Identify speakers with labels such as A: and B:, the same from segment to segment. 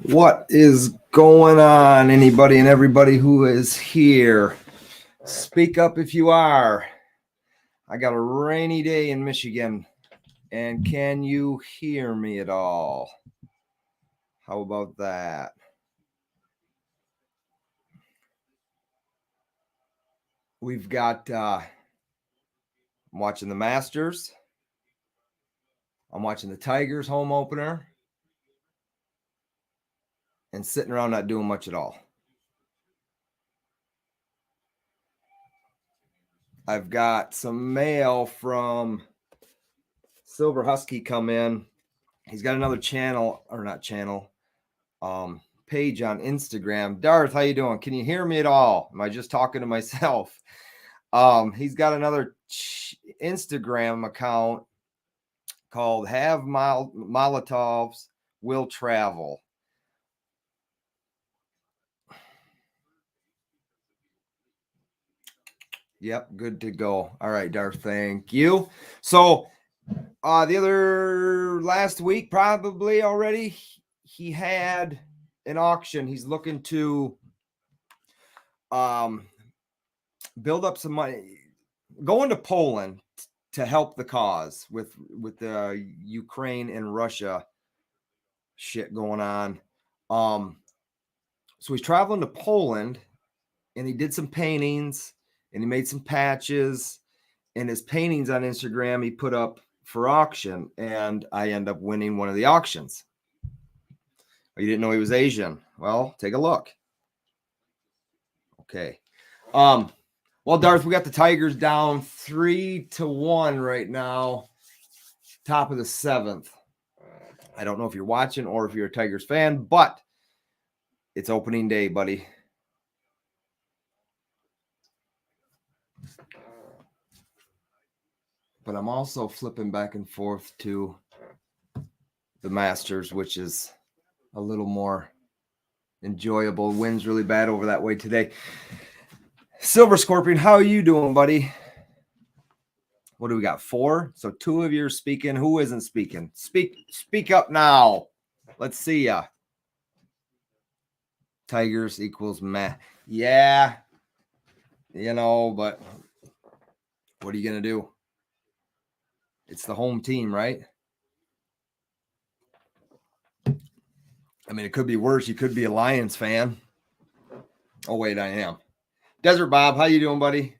A: What is going on, anybody and everybody who is here? Speak up if you are. I got a rainy day in Michigan, and can you hear me at all? How about that? We've got, I'm watching the Masters. I'm watching the Tigers home opener. And sitting around not doing much at all. I've got some mail from Silver Husky come in. He's got another channel, or not channel, page on Instagram. Darth, how you doing? Can you hear me at all? Am I just talking to myself? He's got another Instagram account called Have Molotovs Will Travel. Yep, good to go. All right, Darth, thank you. So the other last week, probably already, he had an auction. He's looking to build up some money, going to Poland to help the cause with the Ukraine and Russia shit going on. So he's traveling to Poland, and he did some paintings, and he made some patches, and his paintings on Instagram he put up for auction, and I end up winning one of the auctions. Oh, you didn't know he was Asian? Well, take a look. Okay. Well, Darth, we got the Tigers down 3-1 right now, top of the 7th. I don't know if you're watching or if you're a Tigers fan, but it's opening day, buddy. But I'm also flipping back and forth to the Masters, which is a little more enjoyable. Wind's really bad over that way today. Silver Scorpion, how are you doing, buddy? What do we got? 4? So 2 of you are speaking. Who isn't speaking? Speak up now. Let's see ya. Tigers equals meh. Yeah. You know, but what are you going to do? It's the home team, right? I mean, it could be worse. You could be a Lions fan. Oh, wait, I am. Desert Bob, how you doing, buddy?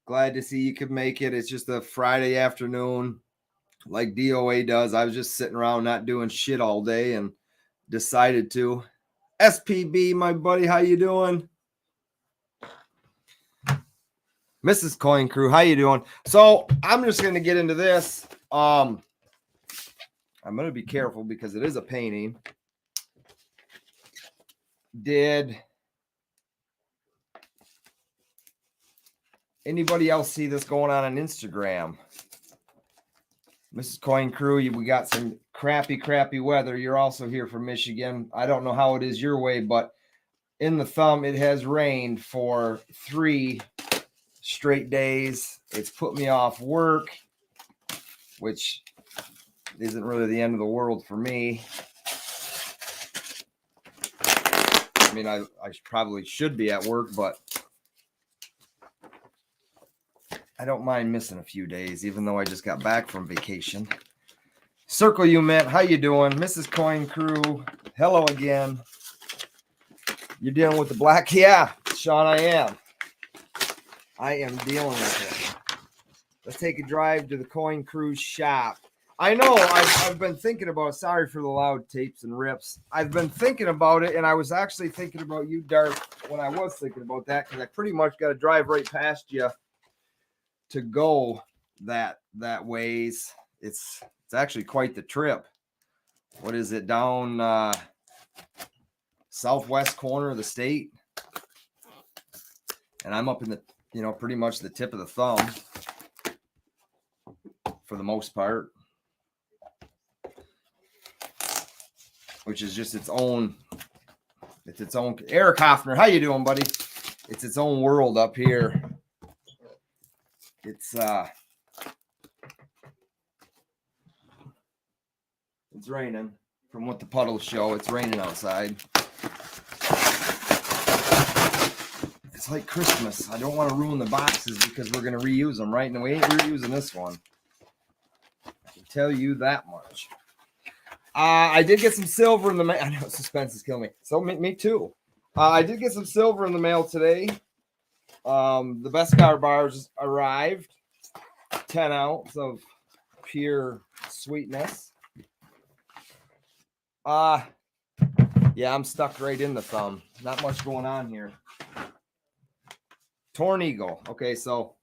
A: Glad to see you could make it. It's just a Friday afternoon like DOA does. I was just sitting around not doing shit all day and decided to. SPB, my buddy, how you doing? Mrs. Coin Crew, how you doing? So I'm just going to get into this. I'm going to be careful because it is a painting. Did anybody else see this going on Instagram? Mrs. Coin Crew, we got some crappy weather. You're also here from Michigan. I don't know how it is your way, but in the thumb, it has rained for 3 straight days. It's put me off work, which isn't really the end of the world for me. I mean, I probably should be at work, but I don't mind missing a few days, even though I just got back from vacation. Circle you, Matt. How you doing? Mrs. Coin Crew, hello again. You're dealing with the black? Yeah, Sean, I am. I am dealing with it. Let's take a drive to the Coin Crew shop. I know, I've been thinking about, sorry for the loud tapes and rips. I've been thinking about it, and I was actually thinking about you, Darth, when I was thinking about that, because I pretty much got to drive right past you to go that ways. It's actually quite the trip. What is it, down southwest corner of the state? And I'm up in the, pretty much the tip of the thumb for the most part, which is just its own Eric Hoffner, how you doing, buddy? It's its own world up here. It's raining. from what the puddles show. It's raining outside. It's like Christmas. I don't want to ruin the boxes because we're going to reuse them, right? And we ain't reusing this one. I can tell you that much. I did get some silver in the mail. I know suspense is killing me. So me too. I did get some silver in the mail today. The best car bars arrived. 10 ounce of pure sweetness. Yeah, I'm stuck right in the thumb. Not much going on here. Torn Eagle. Okay, so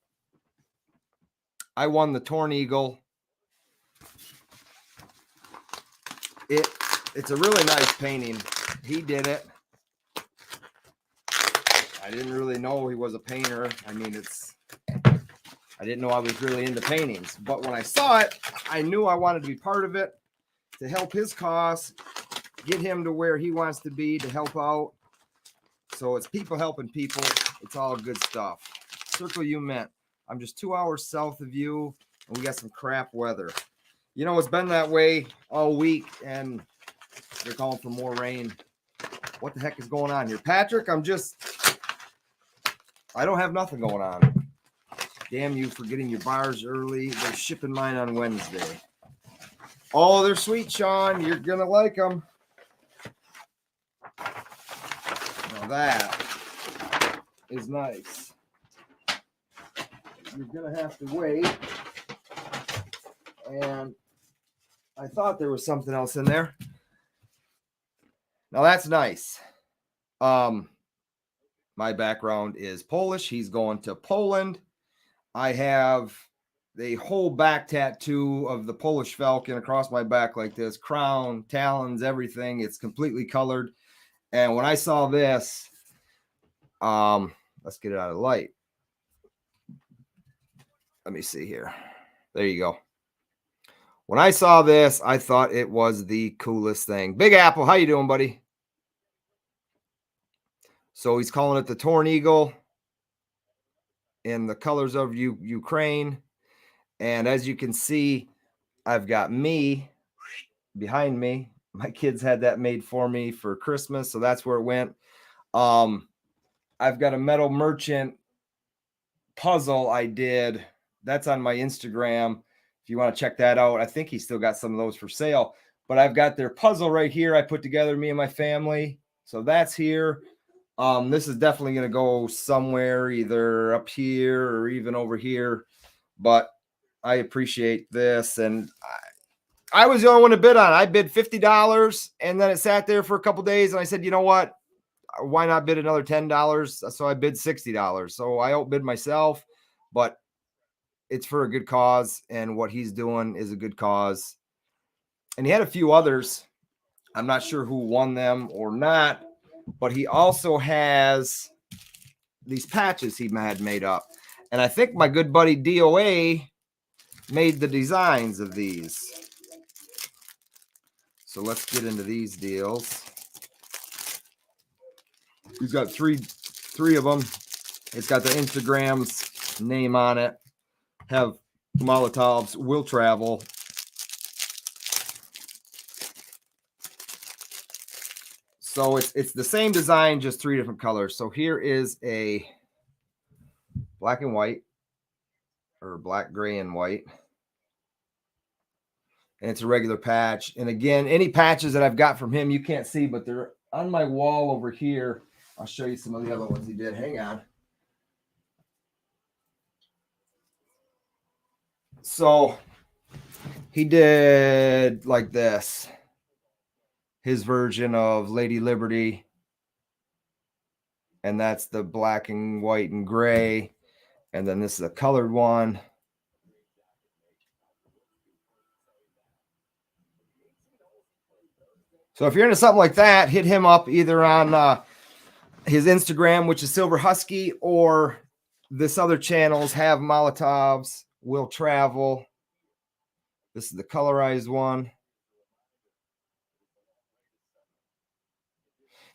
A: I won the Torn Eagle. It's a really nice painting. He did it. I didn't really know he was a painter. I mean, I didn't know I was really into paintings. But when I saw it, I knew I wanted to be part of it to help his cause, get him to where he wants to be, to help out. So it's people helping people. It's all good stuff. Circle you Mint. I'm just 2 hours south of you, and we got some crap weather. You know, it's been that way all week, and they're calling for more rain. What the heck is going on here? Patrick, I don't have nothing going on. Damn you for getting your bars early. They're shipping mine on Wednesday. Oh, they're sweet, Sean. You're going to like them. Now that is nice. You're going to have to wait. And I thought there was something else in there. Now that's nice. My background is Polish. He's going to Poland. I have the whole back tattoo of the Polish Falcon across my back like this. Crown, talons, everything. It's completely colored. And when I saw this, let's get it out of the light. Let me see here. There you go. When I saw this, I thought it was the coolest thing. Big Apple, how you doing, buddy? So he's calling it the Torn Eagle in the colors of Ukraine. And as you can see, I've got me behind me. My kids had that made for me for Christmas, so that's where it went. I've got a Metal Merchant puzzle I did. That's on my Instagram. If you want to check that out, I think he's still got some of those for sale. But I've got their puzzle right here. I put together, me and my family. So that's here. This is definitely going to go somewhere, either up here or even over here. But I appreciate this. And I was the only one to bid on it. I bid $50, and then it sat there for a couple days. And I said, you know what? Why not bid another $10? So I bid $60. So I outbid myself, but it's for a good cause. And what he's doing is a good cause. And he had a few others. I'm not sure who won them or not. But he also has these patches he had made up. And I think my good buddy DOA made the designs of these. So let's get into these deals. He's got three of them. It's got the Instagram's name on it. Have Molotovs will travel. So it's the same design, just 3 different colors. So here is a black and white, or black, gray, and white. And it's a regular patch. And again, any patches that I've got from him, you can't see, but they're on my wall over here. I'll show you some of the other ones he did. Hang on. So he did like this. His version of Lady Liberty. And that's the black and white and gray. And then this is a colored one. So if you're into something like that, hit him up either on his Instagram, which is Silver Husky, or this other channels have Molotovs will travel. This is the colorized one.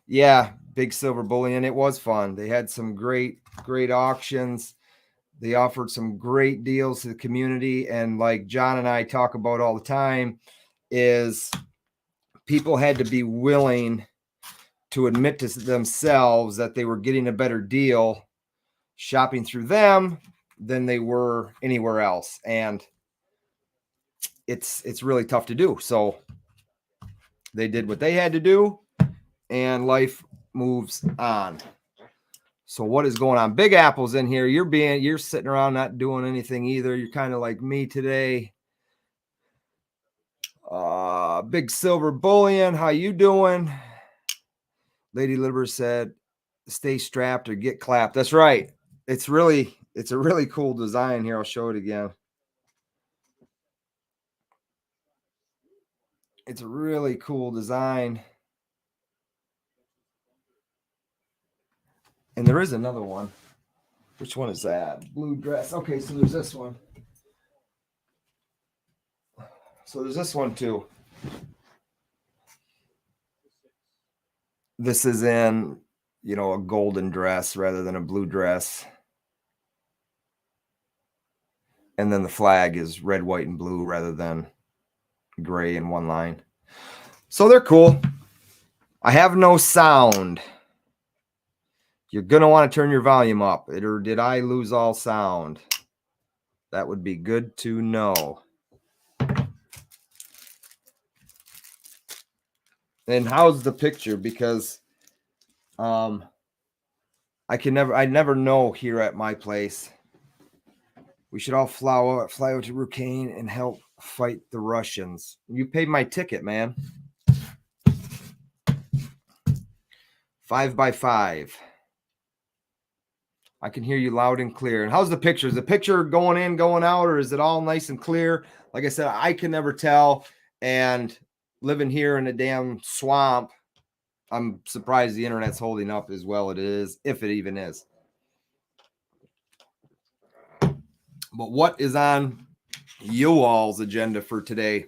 A: Yeah, big silver bullion. It was fun. They had some great auctions. They offered some great deals to the community. And like John and I talk about all the time, is people had to be willing to admit to themselves that they were getting a better deal shopping through them than they were anywhere else. And it's really tough to do. So they did what they had to do, and life moves on. So what is going on? Big Apple's in here. You're sitting around not doing anything either. You're kind of like me today. Big Silver Bullion, how you doing? Lady Liber said, stay strapped or get clapped. That's right. It's a really cool design here. I'll show it again. It's a really cool design. And there is another one. Which one is that? Blue dress. Okay, so there's this one. So there's this one too. This is in, a golden dress rather than a blue dress. And then the flag is red, white, and blue rather than gray in one line. So they're cool. I have no sound. You're going to want to turn your volume up. Or did I lose all sound? That would be good to know. And how's the picture? Because I never know here at my place. We should all fly out to Ukraine and help fight the Russians. You paid my ticket, man. 5x5. I can hear you loud and clear. And how's the picture? Is the picture going in, going out, or is it all nice and clear? Like I said, I can never tell. And living here in a damn swamp, I'm surprised the internet's holding up as well as it is, if it even is. But what is on you all's agenda for today?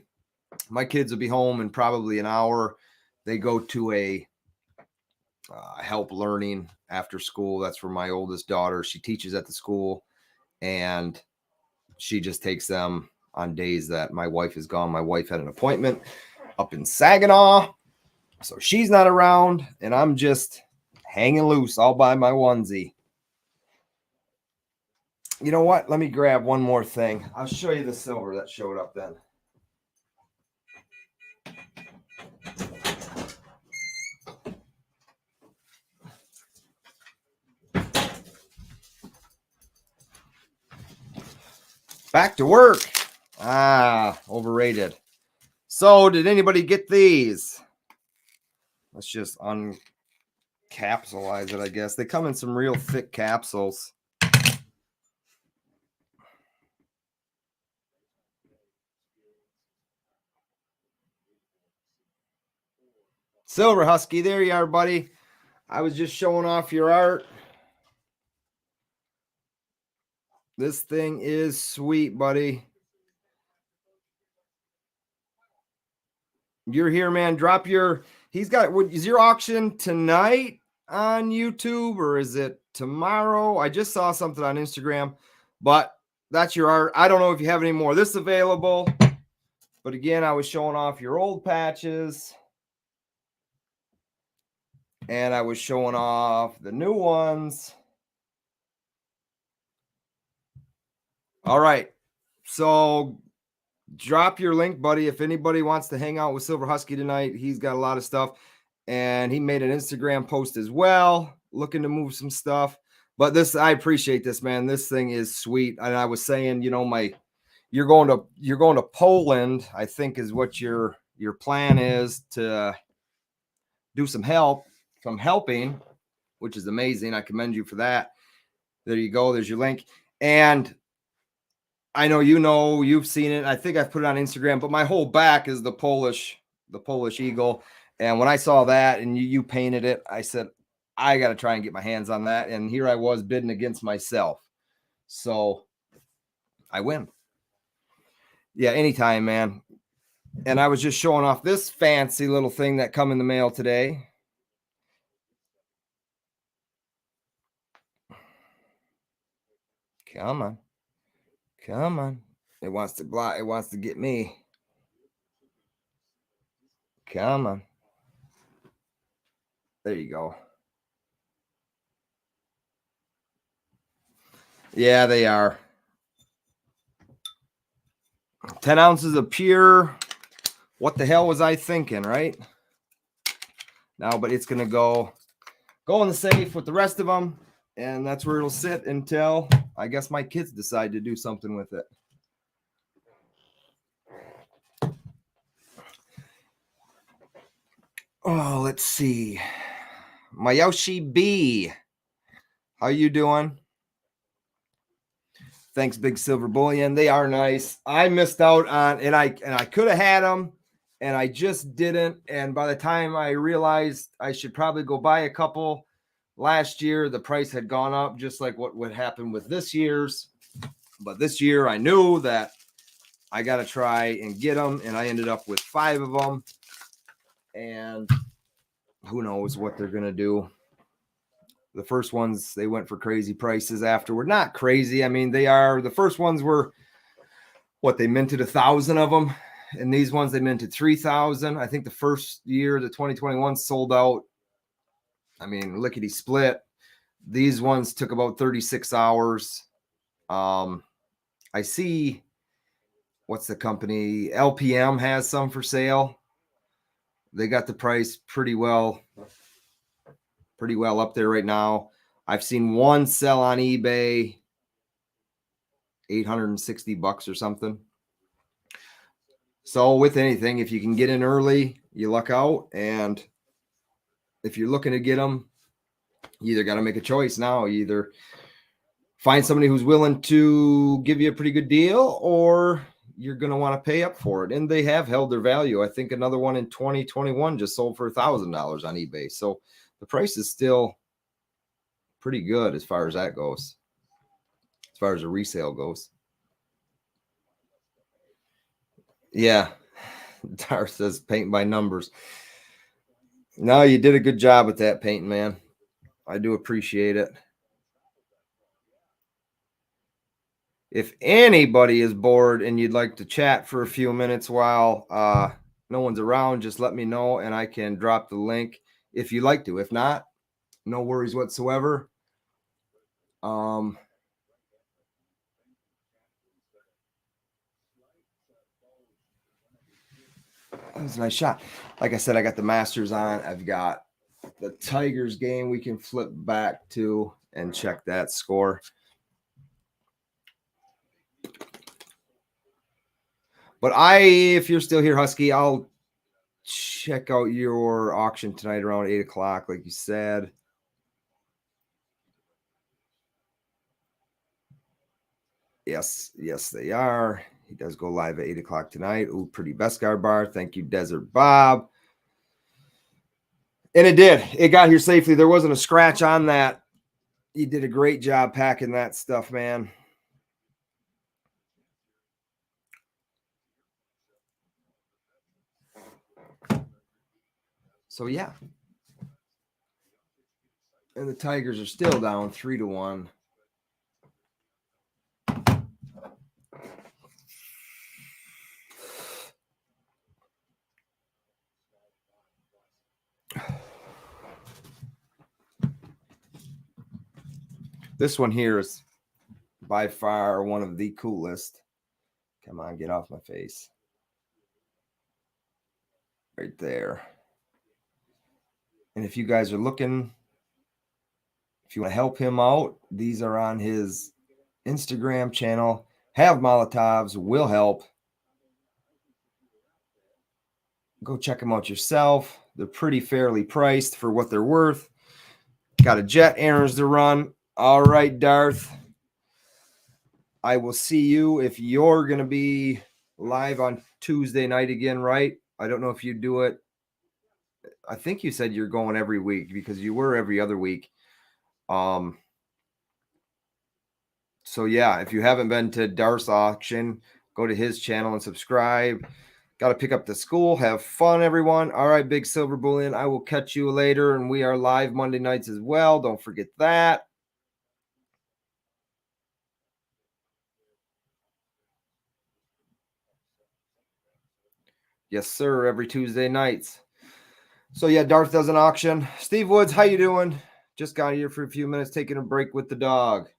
A: My kids will be home in probably an hour. They go to a help learning after school. That's for my oldest daughter. She teaches at the school, and she just takes them on days that my wife is gone. My wife had an appointment up in Saginaw, so she's not around, and I'm just hanging loose all by my onesie. You know what? Let me grab one more thing. I'll show you the silver that showed up then. Back to work. Overrated. So did anybody get these? Let's just uncapsulize it, I guess. They come in some real thick capsules. Silver Husky, there you are, buddy. I was just showing off your art. This thing is sweet, buddy. You're here, man. Drop your... Is your auction tonight on YouTube, or is it tomorrow? I just saw something on Instagram, but that's your art. I don't know if you have any more of this available, but again, I was showing off your old patches, and I was showing off the new ones. All right, so drop your link, buddy. If anybody wants to hang out with Silver Husky tonight, he's got a lot of stuff, and he made an Instagram post as well, looking to move some stuff. But I appreciate this, man. This thing is sweet. And I was saying, you're going to Poland, I think is what your plan is, to do some helping, which is amazing. I commend you for that. There you go. There's your link. And I know you've seen it. I think I've put it on Instagram, but my whole back is the Polish eagle. And when I saw that and you painted it, I said, I got to try and get my hands on that. And here I was bidding against myself. So I win. Yeah, anytime, man. And I was just showing off this fancy little thing that come in the mail today. Come on. Come on. It wants to get me. Come on. There you go. Yeah, they are. 10 ounces of pure. What the hell was I thinking, right? Now, but it's going to go in the safe with the rest of them. And that's where it'll sit until, I guess, my kids decide to do something with it. Oh, let's see. My Yoshi Bee. How you doing? Thanks, Big Silver Bullion. They are nice. I missed out on, and I could have had them, and I just didn't. And by the time I realized I should probably go buy a couple last year, the price had gone up, just like what would happen with this year's. But this year, I knew that I got to try and get them, and I ended up with 5 of them. And who knows what they're going to do. The first ones, they went for crazy prices afterward. Not crazy. I mean, the first ones were what they minted 1,000 of them. And these ones, they minted 3,000. I think the first year, the 2021 sold out. I mean, lickety split. These ones took about 36 hours. I see, what's the company? LPM has some for sale. They got the price pretty well up there right now. I've seen one sell on eBay, $860 or something. So with anything, if you can get in early, you luck out. And if you're looking to get them, you either got to make a choice now. You either find somebody who's willing to give you a pretty good deal, or you're going to want to pay up for it. And they have held their value. I think another one in 2021 just sold for $1,000 on eBay. So the price is still pretty good as far as that goes, as far as a resale goes. Yeah. Darth says paint by numbers. No, you did a good job with that painting, man. I do appreciate it. If anybody is bored and you'd like to chat for a few minutes while no one's around, just let me know and I can drop the link if you'd like to. If not, no worries whatsoever. That was a nice shot. Like I said, I got the Masters on. I've got the Tigers game we can flip back to and check that score. But if you're still here, Husky, I'll check out your auction tonight around 8 o'clock, like you said. Yes, they are. He does go live at 8 o'clock tonight. Ooh, pretty Beskar bar. Thank you, Desert Bob. And it did. It got here safely. There wasn't a scratch on that. You did a great job packing that stuff, man. So, yeah. And the Tigers are still down 3-1. This one here is by far one of the coolest. Come on, get off my face. Right there. And if you guys are looking, if you want to help him out, these are on his Instagram channel. Have Molotovs, will help. Go check them out yourself. They're pretty fairly priced for what they're worth. Got a jet errands to run. All right, Darth. I will see you if you're going to be live on Tuesday night again, right? I don't know if you do it. I think you said you're going every week because you were every other week. So yeah, if you haven't been to Darth Auction, go to his channel and subscribe. Got to pick up the school. Have fun, everyone. All right, Big Silver Bullion. I will catch you later. And we are live Monday nights as well. Don't forget that. Yes, sir. Every Tuesday nights. So yeah, Darth does an auction. Steve Woods, how you doing? Just got here for a few minutes, taking a break with the dog.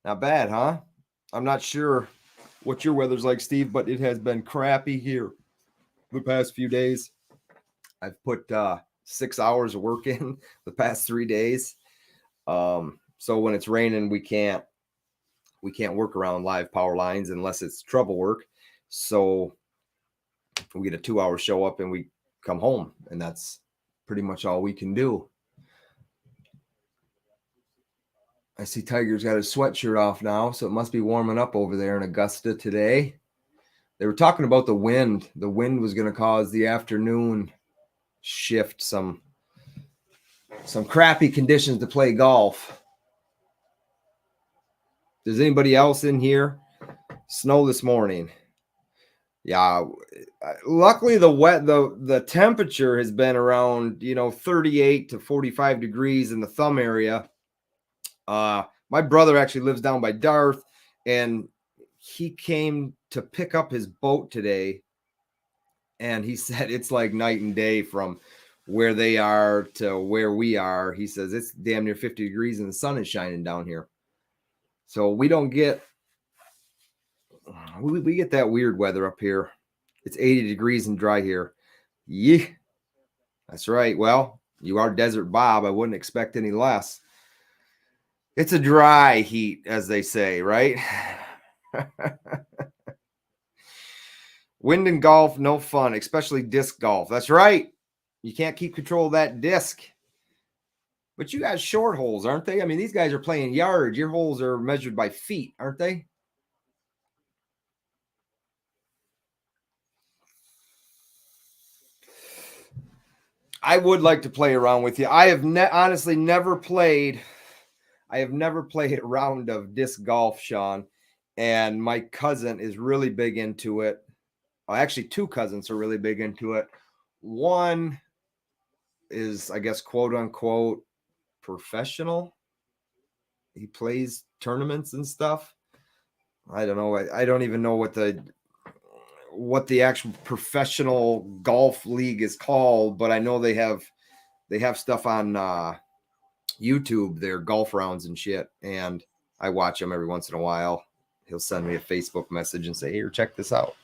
A: Not bad, huh? I'm not sure what your weather's like, Steve, but it has been crappy here the past few days. I've put 6 hours of work in the past 3 days. So when it's raining, we can't work around live power lines unless it's trouble work. So we get a 2-hour show up and we come home, and that's pretty much all we can do. I see Tiger's got his sweatshirt off now, so it must be warming up over there in Augusta today. They were talking about the wind. The wind was going to cause the afternoon shift, some crappy conditions to play golf. Does anybody else in here? Snow this morning. Yeah, luckily the temperature has been around 38 to 45 degrees in the thumb area. My brother actually lives down by Darth, and he came to pick up his boat today, and he said it's like night and day from where they are to where we are. He says it's damn near 50 degrees and the sun is shining down here. So we don't get we get that weird weather up here. It's 80 degrees and dry here. Yeah, that's right. Well, you are Desert Bob. I wouldn't expect any less. It's a dry heat, as they say, right? Wind and golf, no fun, especially disc golf. That's right. You can't keep control of that disc. But you got short holes, aren't they? I mean, these guys are playing yards. Your holes are measured by feet, aren't they? I would like to play around with you. I have honestly never played. I have never played a round of disc golf, Sean. And my cousin is really big into it. Well, actually, 2 cousins are really big into it. One is, I guess, quote unquote, professional. He plays tournaments and stuff. I don't know. I don't even know what the actual professional golf league is called, but I know they have stuff on YouTube, their golf rounds and shit, and I watch them every once in a while. He'll send me a Facebook message and say, here, check this out.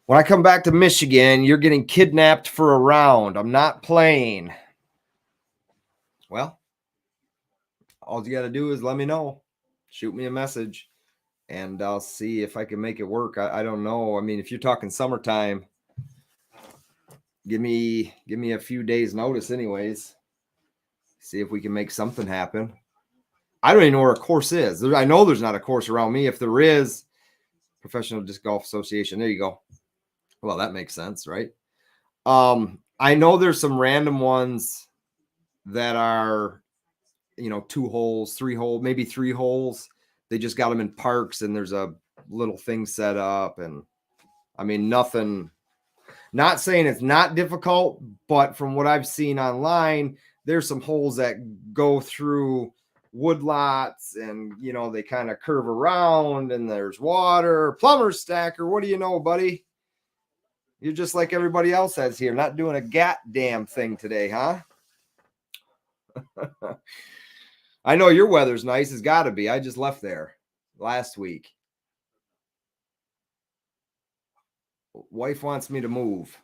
A: When I come back to Michigan, you're getting kidnapped for a round. I'm not playing. Well, all you got to do is let me know. Shoot me a message, and I'll see if I can make it work. I don't know. I mean, if you're talking summertime, give me a few days notice anyways. See if we can make something happen. I don't even know where a course is. I know there's not a course around me. If there is, Professional Disc Golf Association. There you go. Well, that makes sense, right? I know there's some random ones that are, 2 holes, 3 holes, maybe 3 holes. They just got them in parks, and there's a little thing set up. And I mean, nothing, not saying it's not difficult, but from what I've seen online, there's some holes that go through woodlots, and they kind of curve around, and there's water, plumber's stacker. What do you know, buddy? You're just like everybody else has here, not doing a goddamn thing today, huh? I know your weather's nice. It's got to be. I just left there last week. Wife wants me to move.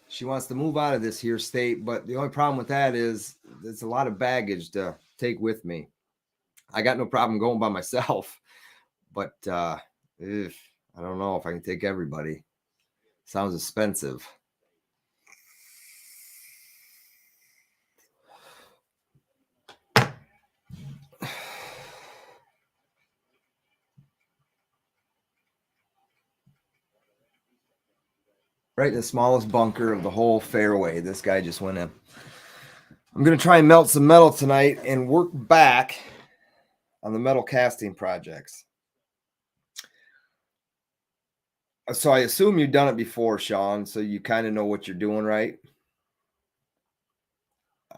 A: She wants to move out of this here state, but the only problem with that is it's a lot of baggage to take with me. I got no problem going by myself, but I don't know if I can take everybody. Sounds expensive. Right in the smallest bunker of the whole fairway, this guy just went in. I'm going to try and melt some metal tonight and work back on the metal casting projects. So I assume you've done it before, Sean, so you kind of know what you're doing, right?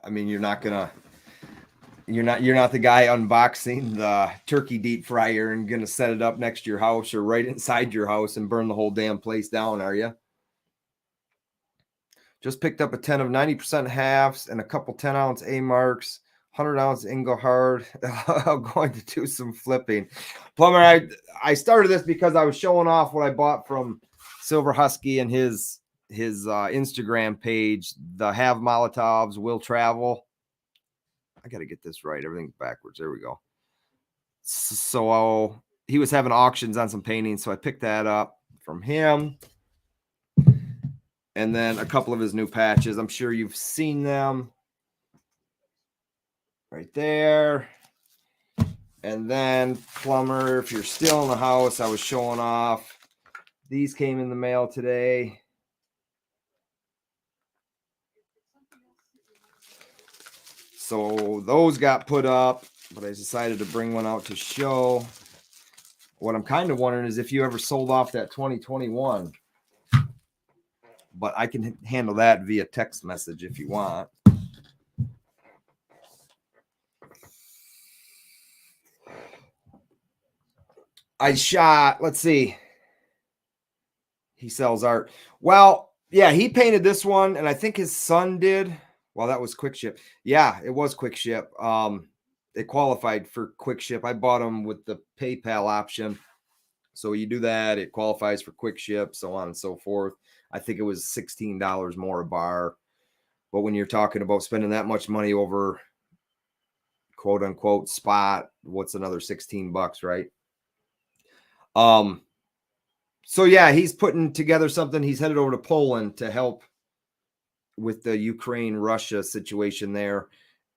A: I mean, you're not going to You're not the guy unboxing the turkey deep fryer and gonna set it up next to your house or right inside your house and burn the whole damn place down, are you? Just picked up a 10 of 90% halves and a couple 10-ounce A marks, 100-ounce Engelhard. I'm going to do some flipping. Plumber, I started this because I was showing off what I bought from Silver Husky and his Instagram page. The Have Molotovs Will Travel. I got to get this right. Everything's backwards. There we go. So he was having auctions on some paintings, so I picked that up from him. And then a couple of his new patches. I'm sure you've seen them right there. And then Plumber, if you're still in the house, I was showing off. These came in the mail today. So those got put up, but I decided to bring one out to show. What I'm kind of wondering is if you ever sold off that 2021. But I can handle that via text message if you want. I shot, let's see. He sells art. Well, yeah, he painted this one, and I think his son did. Well, that was quick ship. Yeah, it was quick ship. It qualified for quick ship. I bought them with the PayPal option. So you do that, it qualifies for quick ship, so on and so forth. I think it was $16 more a bar. But when you're talking about spending that much money over quote unquote spot, what's another 16 bucks, right? So yeah, he's putting together something. He's headed over to Poland to help with the Ukraine-Russia situation there.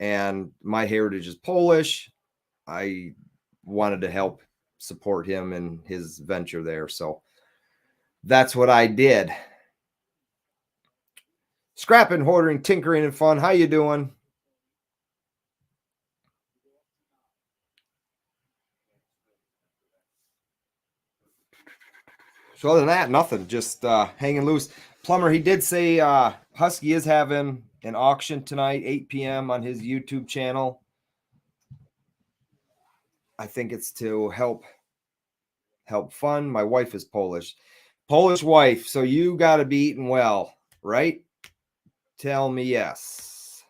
A: And my heritage is Polish. I wanted to help support him in his venture there. So that's what I did. Scrapping, hoarding, tinkering, and fun. How you doing? So other than that, nothing. Just hanging loose. Plumber, he did say Husky is having an auction tonight, 8 p.m. on his YouTube channel. I think it's to help fund. My wife is Polish. Polish wife, so you got to be eating well, right? Tell me yes.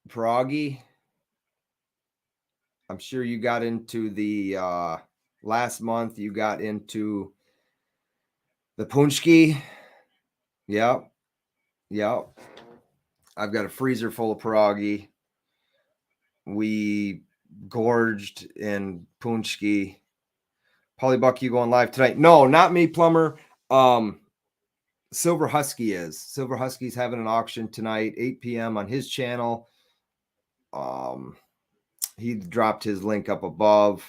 A: Pierogi. I'm sure you got into the last month. You got into the punchki. Yep. I've got a freezer full of pierogi. We gorged in punchki. PaulyBuck, you going live tonight? No, not me, Plumber. Silver Husky is. Silver Husky's having an auction tonight, 8 p.m. on his channel. He dropped his link up above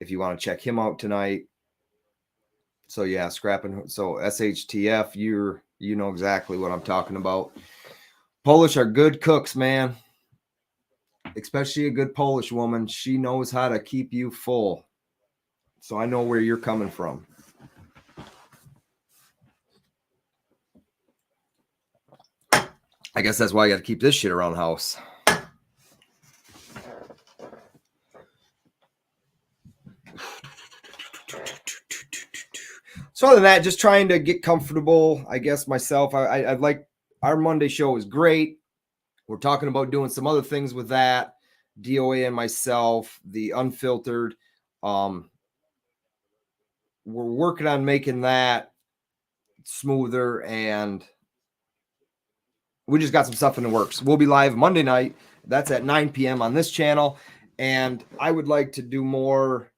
A: if you want to check him out tonight. So yeah, scrapping. So SHTF, you know exactly what I'm talking about. Polish are good cooks, man. Especially a good Polish woman. She knows how to keep you full. So I know where you're coming from. I guess that's why I got to keep this shit around the house. So other than that, just trying to get comfortable, I guess, myself. I'd like, our Monday show is great. We're talking about doing some other things with that. DOA and myself, the unfiltered. We're working on making that smoother, and we just got some stuff in the works. We'll be live Monday night. That's at 9 p.m. on this channel. And I would like to do more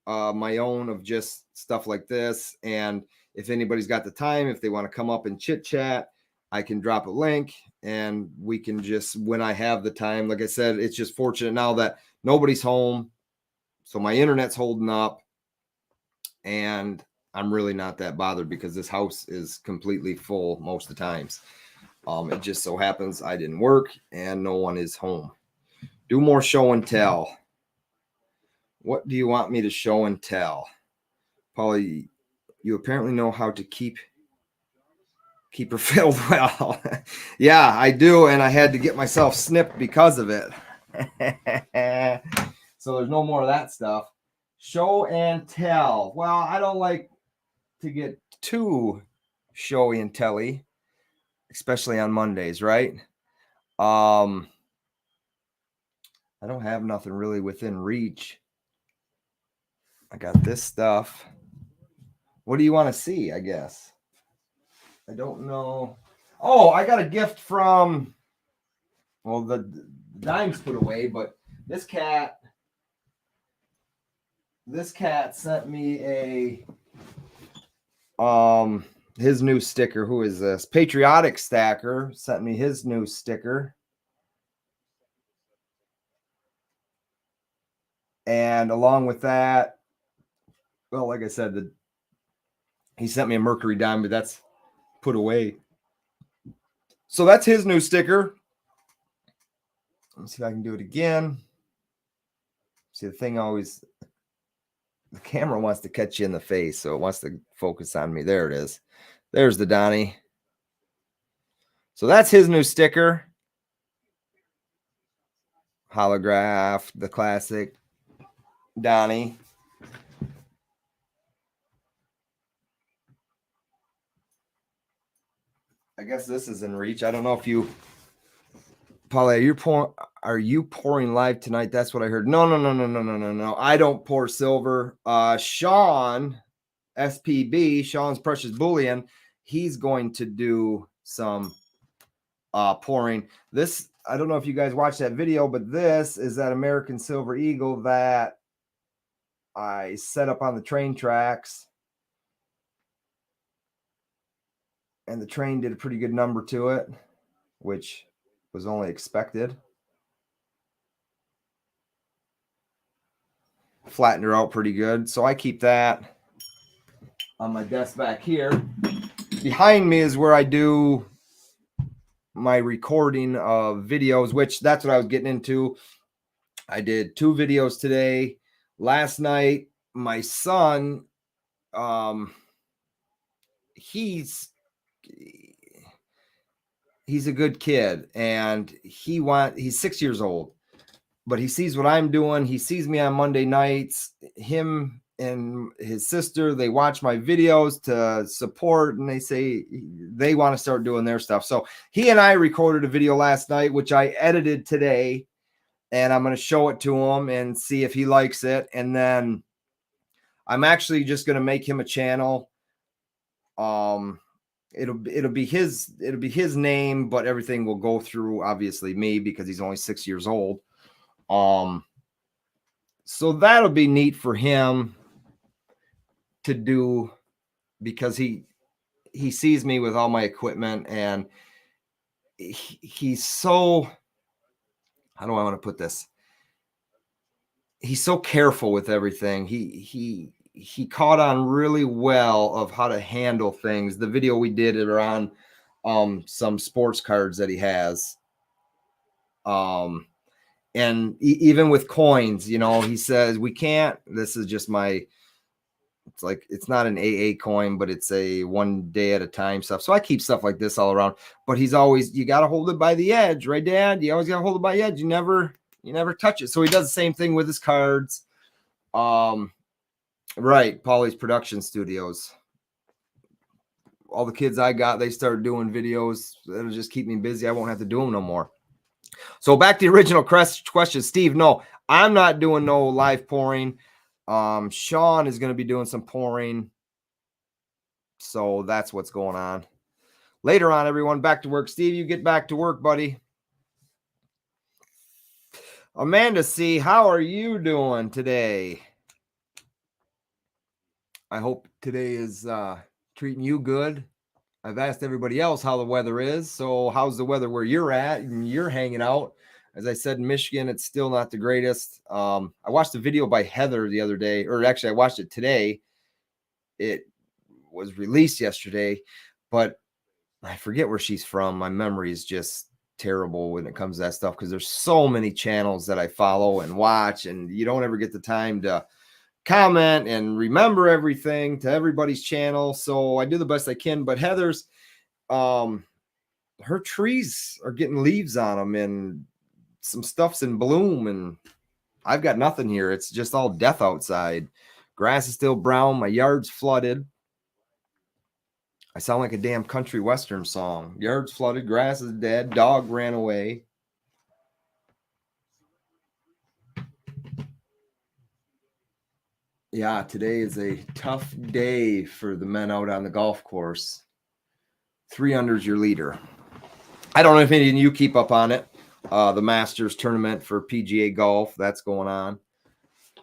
A: my own of just stuff like this. And if anybody's got the time, if they want to come up and chit chat, I can drop a link and we can just, when I have the time, like I said, it's just fortunate now that nobody's home. So my internet's holding up and I'm really not that bothered because this house is completely full most of the times. It just so happens I didn't work and no one is home. Do more show and tell. What do you want me to show and tell? Pauly, you apparently know how to keep Keep her filled well. Yeah, I do, and I had to get myself snipped because of it. So there's no more of that stuff. Show and tell. Well, I don't like to get too showy and telly, especially on Mondays, right? I don't have nothing really within reach. I got this stuff. What do you want to see, I guess? I don't know. Oh, I got a gift from, well, the dime's put away, but this cat sent me a his new sticker. Who is this? Patriotic Stacker sent me his new sticker. And along with that, well, like I said, he sent me a Mercury dime, but that's put away. So that's his new sticker. Let's see if I can do it again. See, the thing always, the camera wants to catch you in the face, so it wants to focus on me. There it is. There's the Donnie. So that's his new sticker. Holograph, the classic Donnie. I guess this is in reach. I don't know if you, Pauly, are you pouring live tonight? That's what I heard. No. I don't pour silver. Sean, SPB, Sean's Precious Bullion, he's going to do some pouring. This, I don't know if you guys watched that video, but this is that American Silver Eagle that I set up on the train tracks. And the train did a pretty good number to it, which was only expected. Flattened her out pretty good. So I keep that on my desk back here. Behind me is where I do my recording of videos, which that's what I was getting into. I did 2 videos today. Last night, my son, he's a good kid, and he's 6 years old, but he sees what I'm doing. He sees me on Monday nights. Him and his sister, they watch my videos to support, and they say they want to start doing their stuff. So he and I recorded a video last night, which I edited today, and I'm going to show it to him and see if he likes it. And then I'm actually just going to make him a channel. It'll be his name, but everything will go through obviously me because he's only 6 years old. So that'll be neat for him to do, because he sees me with all my equipment, and he's so, how do I want to put this? He's so careful with everything. He caught on really well of how to handle things. The video we did are on some sports cards that he has. And even with coins, you know, he says, we can't, this is just my, it's like, it's not an AA coin, but it's a 1 day at a time stuff. So I keep stuff like this all around, but he's always, you got to hold it by the edge, right, Dad? You always got to hold it by the edge. You never touch it. So he does the same thing with his cards. Right. Pauly's Production Studios. All the kids I got, they started doing videos. It'll just keep me busy. I won't have to do them no more. So back to the original question, Steve. No, I'm not doing no live pouring. Sean is going to be doing some pouring. So that's what's going on. Later on, everyone, back to work. Steve, you get back to work, buddy. Amanda C., how are you doing today? I hope today is treating you good. I've asked everybody else how the weather is. So how's the weather where you're at and you're hanging out? As I said, in Michigan, it's still not the greatest. I watched a video by Heather the other day, or actually I watched it today. It was released yesterday, but I forget where she's from. My memory is just terrible when it comes to that stuff, because there's so many channels that I follow and watch, and you don't ever get the time to comment and remember everything to everybody's channel. So I do the best I can, but Heather's her trees are getting leaves on them and some stuff's in bloom, and I've got nothing here. It's just all death outside. Grass is still brown. My yard's flooded. I sound like a damn country western song. Yard's flooded, grass is dead, dog ran away. Yeah, today is a tough day for the men out on the golf course. 3 under's your leader. I don't know if any of you keep up on it. The Masters tournament for PGA golf, that's going on.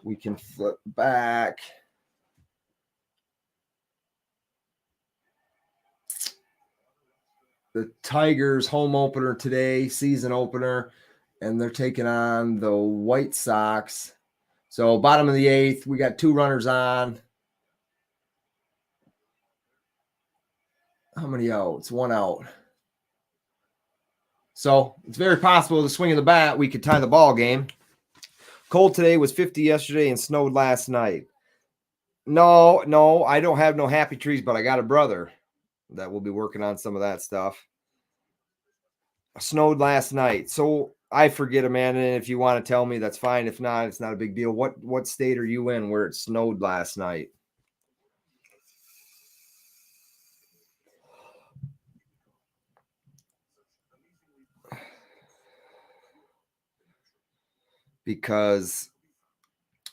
A: We can flip back. The Tigers home opener today, season opener, and they're taking on the White Sox. So bottom of the 8th, we got 2 runners on. How many outs? 1 out. So it's very possible the swing of the bat, we could tie the ball game. Cold today, was 50 yesterday, and snowed last night. No, I don't have no happy trees, but I got a brother that will be working on some of that stuff. Snowed last night. So I forget, Amanda, and if you want to tell me, that's fine. If not, it's not a big deal. What state are you in where it snowed last night? Because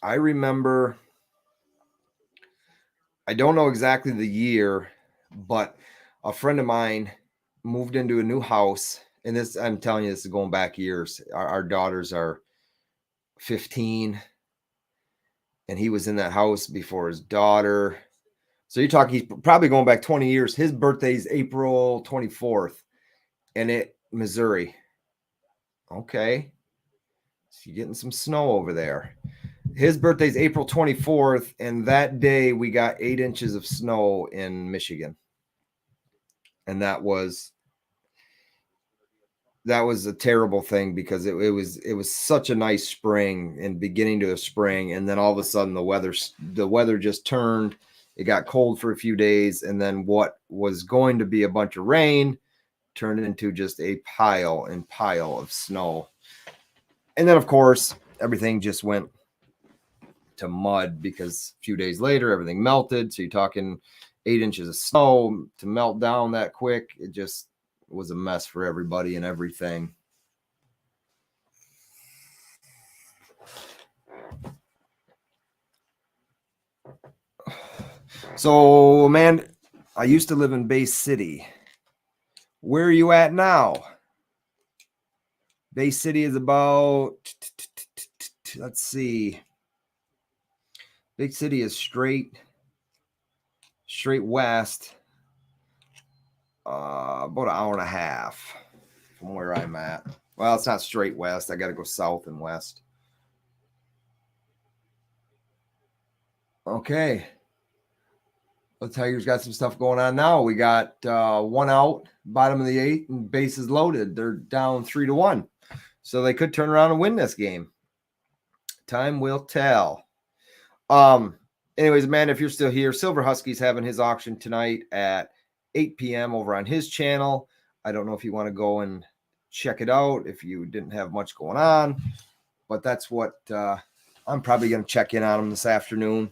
A: I remember, I don't know exactly the year, but a friend of mine moved into a new house. And this, I'm telling you, this is going back years. Our daughters are 15, and he was in that house before his daughter. So you're talking, he's probably going back 20 years. His birthday's April 24th, and Missouri. Okay. So you're getting some snow over there. His birthday's April 24th, and that day we got 8 inches of snow in Michigan. And that was a terrible thing, because it was such a nice spring and beginning to a spring, and then all of a sudden the weather just turned. It got cold for a few days, and then what was going to be a bunch of rain turned into just a pile of snow. And then, of course, everything just went to mud, because a few days later everything melted. So you're talking 8 inches of snow to melt down that quick. It just was a mess for everybody and everything. So, man, I used to live in Bay City. Where are you at now? Bay City is about, let's see. Big City is straight west, about an hour and a half from where I'm at. Well, it's not straight west. I got to go south and west. Okay. The Tigers got some stuff going on now. We got 1 out, bottom of the 8th, and bases loaded. They're down 3-1. So they could turn around and win this game. Time will tell. Anyways, man, if you're still here, Silver Husky's having his auction tonight at 8 p.m. over on his channel. I don't know if you want to go and check it out if you didn't have much going on, but that's what I'm probably going to check in on him this afternoon.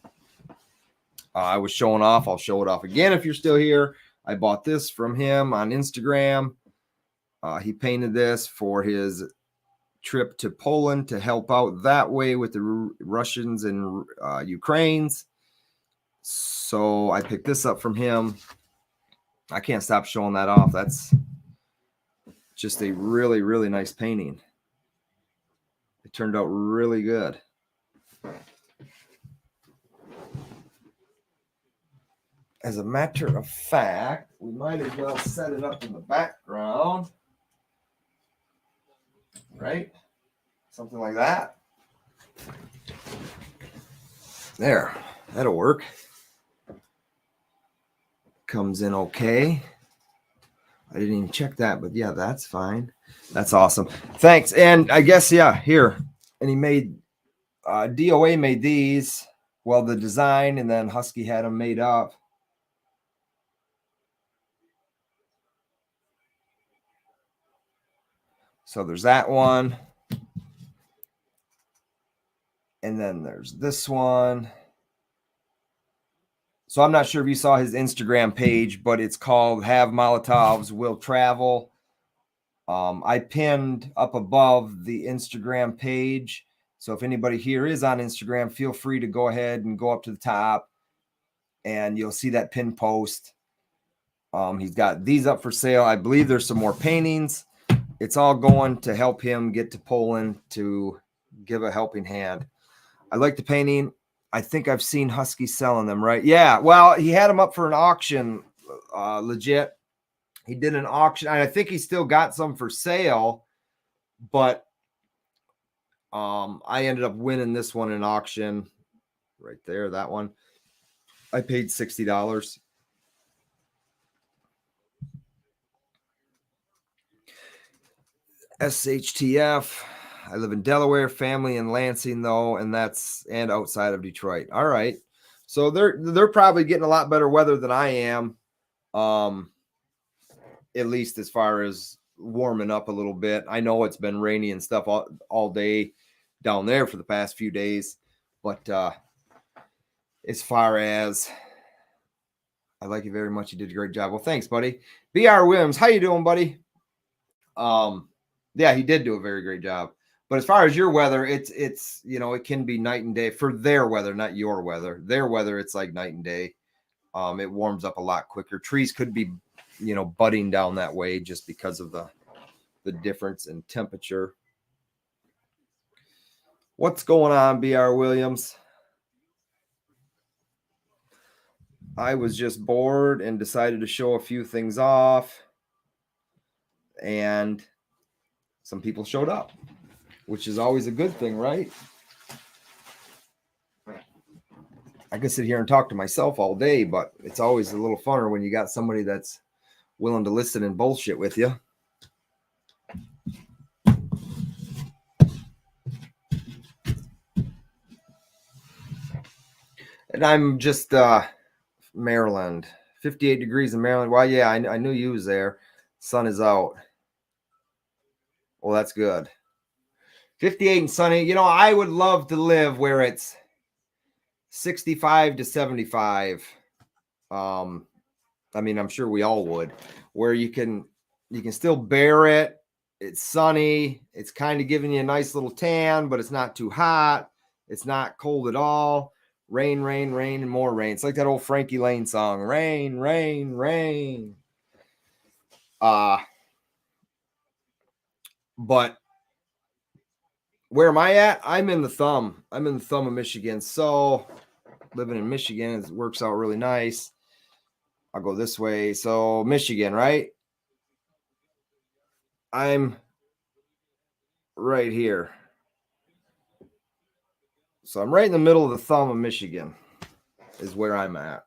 A: I was showing off. I'll show it off again if you're still here. I bought this from him on Instagram. He painted this for his trip to Poland to help out that way with the Russians and Ukrainians. So I picked this up from him. I can't stop showing that off. That's just a really, really nice painting. It turned out really good. As a matter of fact, we might as well set it up in the background. Right? Something like that. There. That'll work. Comes in okay. I didn't even check that, but yeah, that's fine. That's awesome. Thanks. And I guess, yeah, here. And he made, DOA made these. Well, the design, and then Husky had them made up. So there's that one. And then there's this one. So I'm not sure if you saw his Instagram page, but it's called Have Molotovs Will Travel. I pinned up above the Instagram page. So if anybody here is on Instagram, feel free to go ahead and go up to the top and you'll see that pin post. He's got these up for sale. I believe there's some more paintings. It's all going to help him get to Poland to give a helping hand. I like the painting. I think I've seen Husky selling them, right? Yeah. Well, he had them up for an auction, legit. He did an auction, and I think he still got some for sale, but I ended up winning this one in auction right there, that one. I paid $60. SHTF. I live in Delaware, family in Lansing though, and outside of Detroit. All right. So they're probably getting a lot better weather than I am. At least as far as warming up a little bit. I know it's been rainy and stuff all day down there for the past few days, but as far as I like you very much, you did a great job. Well, thanks, buddy. BR Williams, how you doing, buddy? Yeah, he did do a very great job. But as far as your weather, it's it can be night and day for their weather, not your weather. Their weather, it's like night and day. It warms up a lot quicker. Trees could be, budding down that way just because of the difference in temperature. What's going on, BR Williams? I was just bored and decided to show a few things off, and some people showed up, which is always a good thing, right? I could sit here and talk to myself all day, but it's always a little funner when you got somebody that's willing to listen and bullshit with you. And I'm just Maryland, 58 degrees in Maryland. Well, yeah, I knew you was there. Sun is out. Well, that's good. 58 and sunny. I would love to live where it's 65 to 75. I'm sure we all would, where you can still bear it. It's sunny. It's kind of giving you a nice little tan, but it's not too hot. It's not cold at all. Rain, rain, rain, and more rain. It's like that old Frankie Lane song. Rain, rain, rain. But where am I at? I'm in the thumb. I'm in the thumb of Michigan. So living in Michigan, it works out really nice. I'll go this way. So Michigan, right? I'm right here. So I'm right in the middle of the thumb of Michigan is where I'm at.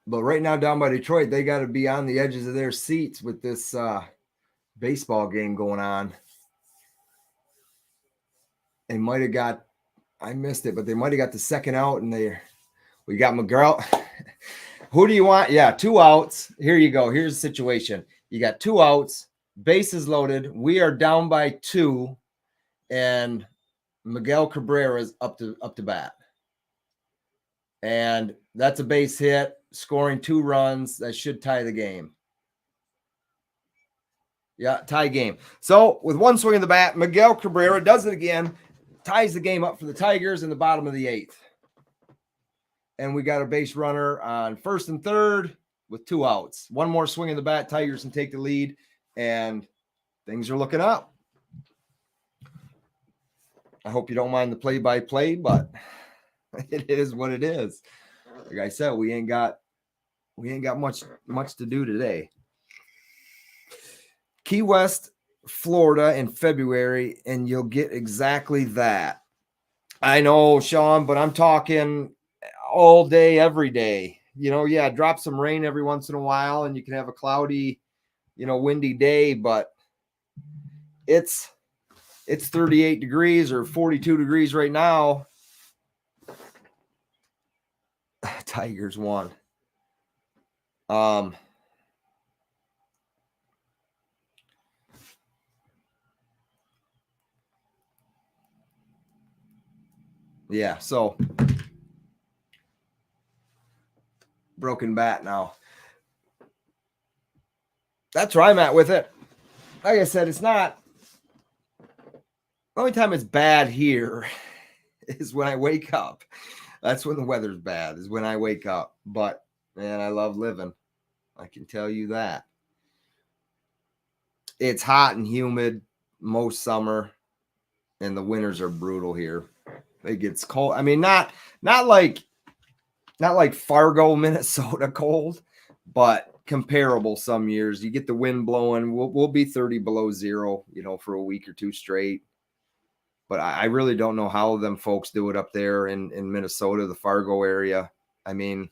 A: But right now down by Detroit, they got to be on the edges of their seats with this baseball game going on. They might have got, I missed it, but they might have got the second out, and we got McGraw. Who do you want? Yeah, 2 outs. Here you go. Here's the situation. You got 2 outs, bases loaded. We are down by 2, and Miguel Cabrera is up to bat. And that's a base hit, scoring 2 runs. That should tie the game. Yeah, tie game. So with 1 swing of the bat, Miguel Cabrera does it again, ties the game up for the Tigers in the bottom of the 8th. And we got a base runner on first and third with 2 outs. 1 more swing of the bat, Tigers can take the lead, and things are looking up. I hope you don't mind the play-by-play, but it is what it is. Like I said, we ain't got much to do today. Key West, Florida in February, and you'll get exactly that. I know, Sean, but I'm talking all day, every day. Drop some rain every once in a while, and you can have a cloudy, windy day, but it's 38 degrees or 42 degrees right now. Tigers won. Yeah, so broken bat now. That's where I'm at with it. Like I said, it's not. The only time it's bad here is when I wake up. That's when the weather's bad, is when I wake up. But, man, I love living. I can tell you that. It's hot and humid most summer, and the winters are brutal here. It gets cold. I mean, not like Fargo, Minnesota cold, but comparable some years. You get the wind blowing. We'll be 30 below zero, for a week or two straight. But I really don't know how them folks do it up there in Minnesota, the Fargo area. I mean,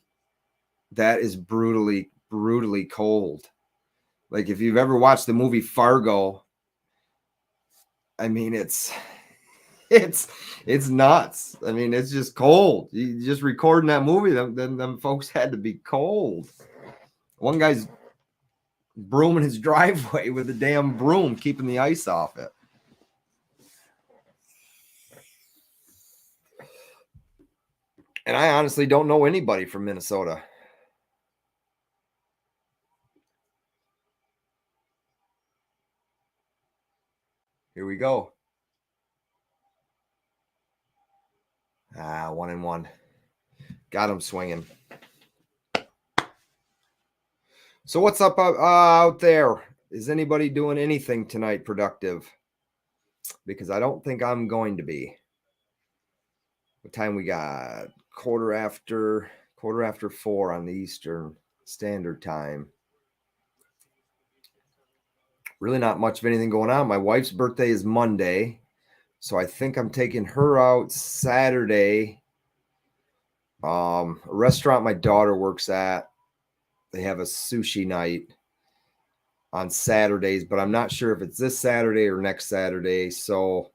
A: that is brutally, brutally cold. Like, if you've ever watched the movie Fargo, I mean, it's nuts. I mean, it's just cold. You just recording that movie, them folks had to be cold. One guy's brooming his driveway with a damn broom, keeping the ice off it. And I honestly don't know anybody from Minnesota. Here we go. 1-1. Got him swinging. So what's up out there? Is anybody doing anything tonight productive? Because I don't think I'm going to be. What time we got? Quarter after 4 on the Eastern Standard Time. Really not much of anything going on. My wife's birthday is Monday, so I think I'm taking her out Saturday. A restaurant my daughter works at, they have a sushi night on Saturdays, but I'm not sure if it's this Saturday or next Saturday. So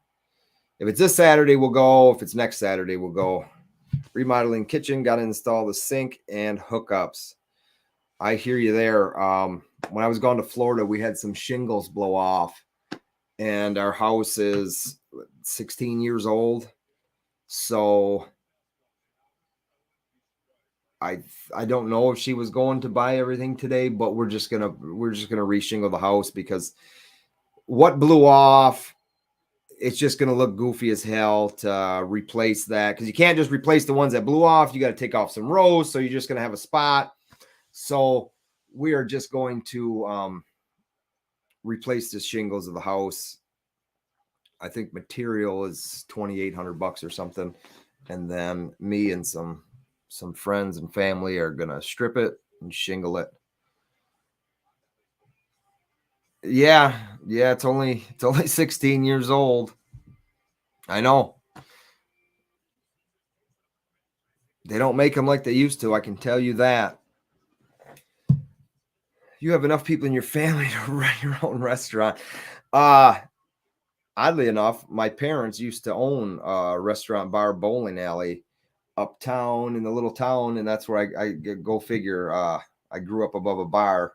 A: if it's this Saturday, we'll go. If it's next Saturday, we'll go. Remodeling kitchen, got to install the sink and hookups. I hear you there. When I was going to Florida, we had some shingles blow off, and our house is 16 years old. So I don't know if she was going to buy everything today, but we're just gonna reshingle the house, because what blew off, it's just gonna look goofy as hell to replace that, because you can't just replace the ones that blew off. You got to take off some rows, so you're just gonna have a spot. So we are just going to replace the shingles of the house. I think material is $2,800 or something, and then me and some friends and family are gonna strip it and shingle it. Yeah, it's only 16 years old. I know. They don't make them like they used to, I can tell you that. You have enough people in your family to run your own restaurant. Oddly enough, my parents used to own a restaurant, bar, bowling alley uptown in the little town, and that's where I go figure. I grew up above a bar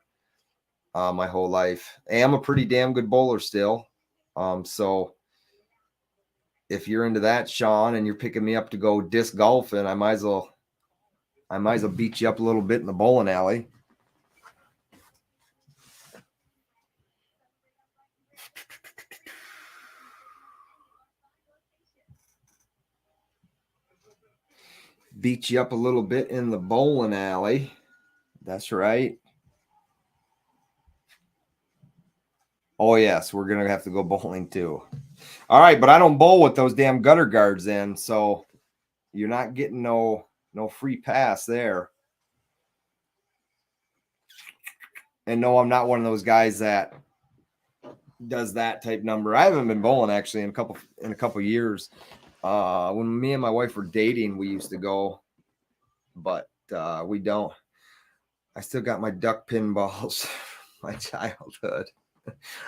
A: my whole life. And I'm a pretty damn good bowler still. So if you're into that, Sean, and you're picking me up to go disc golfing, I might as well beat you up a little bit in the bowling alley. Beat you up a little bit in the bowling alley. That's right. Oh, yes, we're going to have to go bowling too. All right, but I don't bowl with those damn gutter guards in, so you're not getting no free pass there. And no, I'm not one of those guys that does that type number. I haven't been bowling actually in a couple years. When me and my wife were dating, we used to go, but we don't. I still got my duck pin balls from my childhood.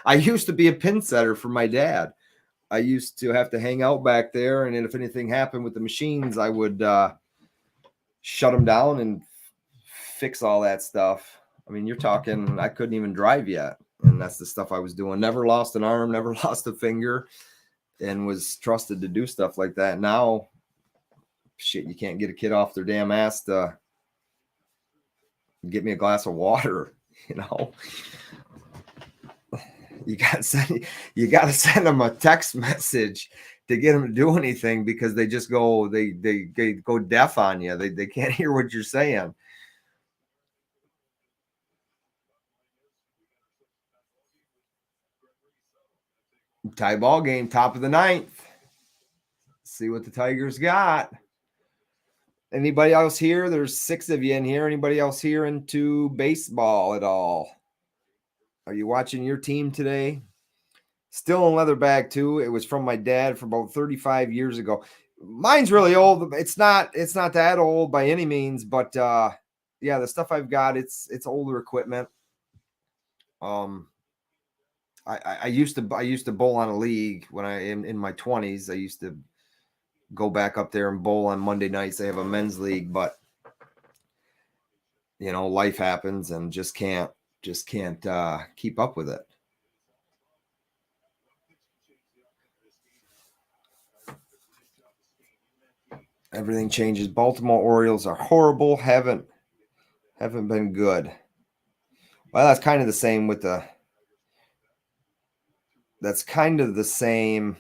A: I used to be a pin setter for my dad. I used to have to hang out back there, and if anything happened with the machines, I would shut them down and fix all that stuff. I mean, you're talking, I couldn't even drive yet, and that's the stuff I was doing. Never lost an arm, never lost a finger, and was trusted to do stuff like that. Now shit, you can't get a kid off their damn ass to get me a glass of water, you know. You got to send them a text message to get them to do anything, because they just go they go deaf on you. They can't hear what you're saying. Tie ball game, top of the ninth. See what the Tigers got. Anybody else here? There's 6 of you in here. Anybody else here into baseball at all? Are you watching your team today? Still in leather bag too. It was from my dad from about 35 years ago. Mine's really old. It's not that old by any means, but yeah, the stuff I've got, it's older equipment. I used to bowl on a league when I in my 20s. I used to go back up there and bowl on Monday nights. They have a men's league, but you know, life happens and just can't keep up with it. Everything changes. Baltimore Orioles are horrible. Haven't been good. Well, that's kind of the same with the. That's kind of the same.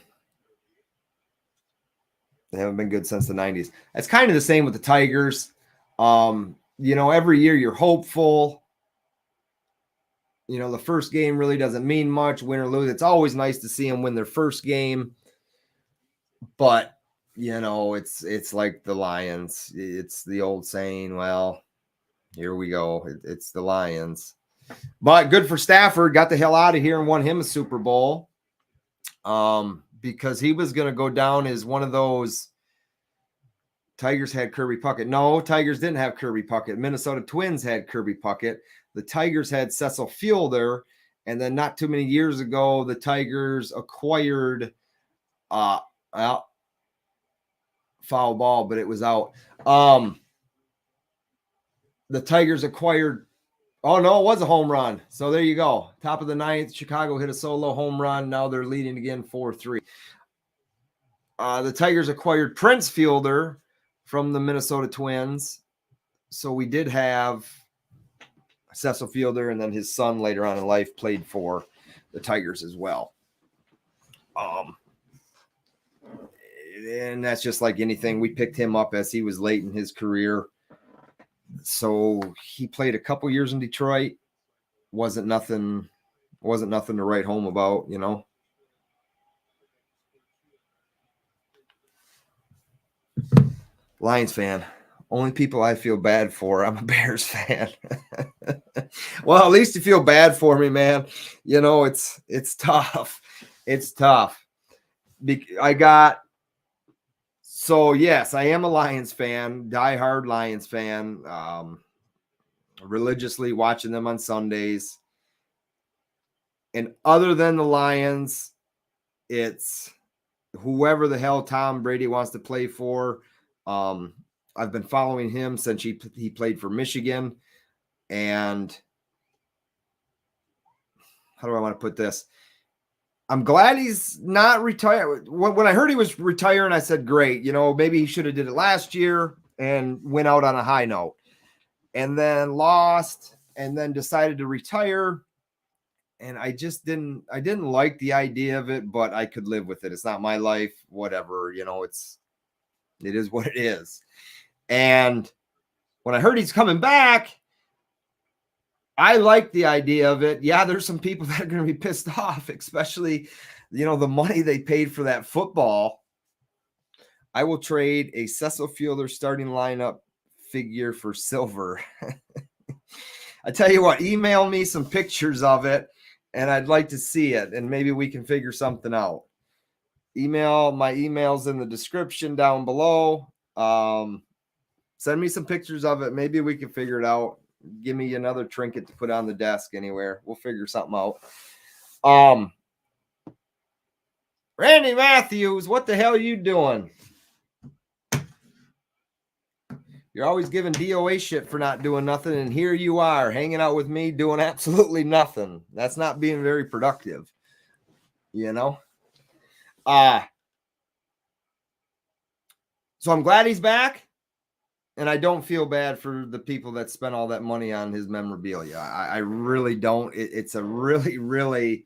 A: They haven't been good since the 90s. That's kind of the same with the Tigers. You know, every year you're hopeful. You know, the first game really doesn't mean much, win or lose. It's always nice to see them win their first game. But, you know, it's like the Lions. It's the old saying, well, here we go. It's the Lions. But good for Stafford. Got the hell out of here and won him a Super Bowl. Because he was going to go down as one of those. Tigers had Kirby Puckett. No, Tigers didn't have Kirby Puckett. Minnesota Twins had Kirby Puckett. The Tigers had Cecil Fielder. And then not too many years ago, the Tigers acquired foul ball, but it was out. The Tigers acquired. Oh, no, it was a home run. So there you go. Top of the ninth, Chicago hit a solo home run. Now they're leading again 4-3. The Tigers acquired Prince Fielder from the Minnesota Twins. So we did have Cecil Fielder, and then his son later on in life played for the Tigers as well. And that's just like anything. We picked him up as he was late in his career. So he played a couple years in Detroit. Wasn't nothing to write home about, you know. Lions fan. Only people I feel bad for. I'm a Bears fan. Well, at least you feel bad for me, man. You know, it's tough. It's tough. So yes, I am a Lions fan, diehard Lions fan. Religiously watching them on Sundays. And other than the Lions, it's whoever the hell Tom Brady wants to play for. I've been following him since he played for Michigan. And how do I want to put this? I'm glad he's not retired. When I heard he was retiring, I said, great. You know, maybe he should have did it last year and went out on a high note. And then lost and then decided to retire. And I didn't like the idea of it, but I could live with it. It's not my life, whatever, you know, it is what it is. And when I heard he's coming back, I like the idea of it. Yeah, there's some people that are going to be pissed off, especially, you know, the money they paid for that football. I will trade a Cecil Fielder starting lineup figure for silver. I tell you what, email me some pictures of it, and I'd like to see it, and maybe we can figure something out. My email's in the description down below. Send me some pictures of it. Maybe we can figure it out. Give me another trinket to put on the desk anywhere. We'll figure something out. Randy Matthews, what the hell are you doing? You're always giving DOA shit for not doing nothing, and here you are hanging out with me doing absolutely nothing. That's not being very productive, you know? So I'm glad he's back. And I don't feel bad for the people that spent all that money on his memorabilia. I really don't. It's a really, really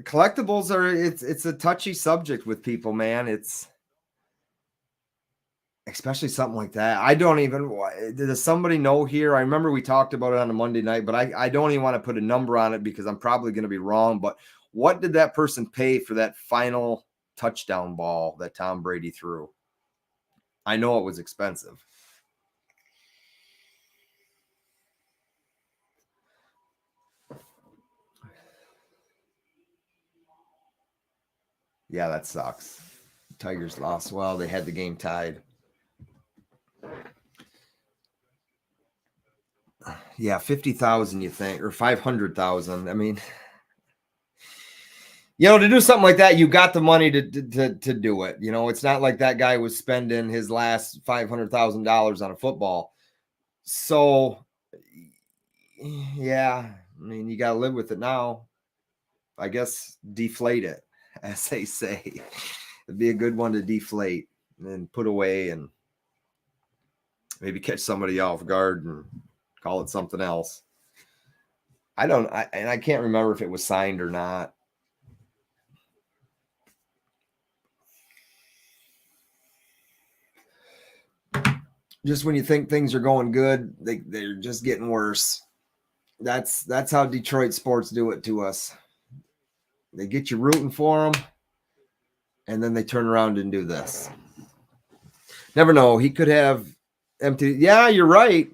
A: collectibles are it's a touchy subject with people, man. It's especially something like that. I don't even does somebody know here? I remember we talked about it on a Monday night, but I don't even want to put a number on it because I'm probably going to be wrong. But what did that person pay for that final touchdown ball that Tom Brady threw? I know it was expensive. Yeah, that sucks. Tigers lost. Well, they had the game tied. Yeah, 50,000, you think, or 500,000. I mean, to do something like that, you got the money to do it. It's not like that guy was spending his last $500,000 on a football. So, yeah, I mean, you got to live with it now. I guess deflate it, as they say. It'd be a good one to deflate and put away and maybe catch somebody off guard and call it something else. I can't remember if it was signed or not. Just when you think things are going good, they're just getting worse. That's how Detroit sports do it to us. They get you rooting for them, and then they turn around and do this. Never know. He could have empty. Yeah, you're right.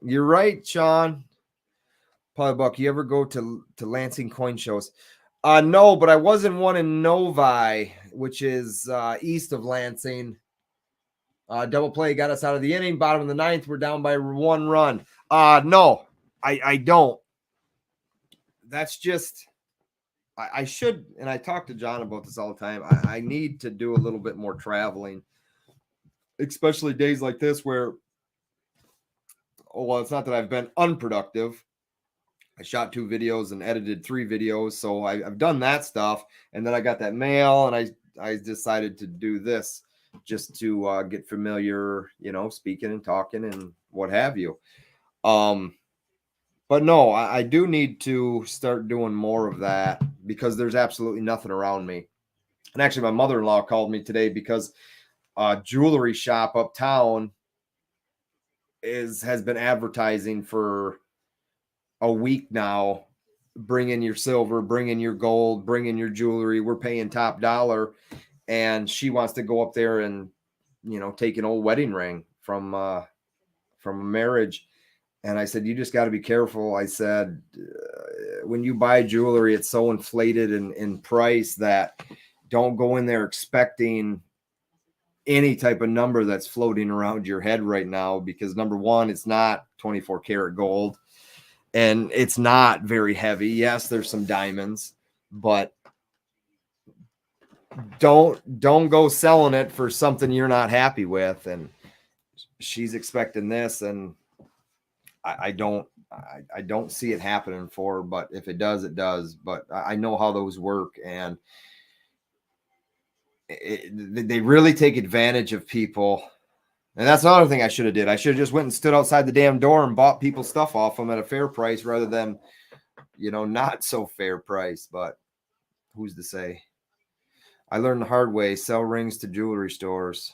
A: You're right, Sean. PaulyBuck, you ever go to Lansing coin shows? No, but I was in one in Novi, which is east of Lansing. Double play got us out of the inning. Bottom of the ninth, we're down by 1 run. No, I don't. That's just I should, and I talk to John about this all the time. I need to do a little bit more traveling, especially days like this where, well, it's not that I've been unproductive. I shot 2 videos and edited 3 videos, so I've done that stuff, and then I got that mail, and I decided to do this just to get familiar, speaking and talking and what have you. But no, I do need to start doing more of that because there's absolutely nothing around me. And actually, my mother-in-law called me today because a jewelry shop uptown has been advertising for a week now. Bring in your silver, bring in your gold, bring in your jewelry. We're paying top dollar. And she wants to go up there and, take an old wedding ring from a marriage. And I said, you just got to be careful. I said, when you buy jewelry, it's so inflated in price that don't go in there expecting any type of number that's floating around your head right now, because number one, it's not 24 karat gold and it's not very heavy. Yes, there's some diamonds, but don't go selling it for something you're not happy with. And she's expecting this, and I don't see it happening for her, but if it does, it does. But I know how those work, and they really take advantage of people. And that's another thing I should have did. I should have just went and stood outside the damn door and bought people's stuff off them at a fair price rather than, not so fair price. But who's to say? I learned the hard way. Sell rings to jewelry stores.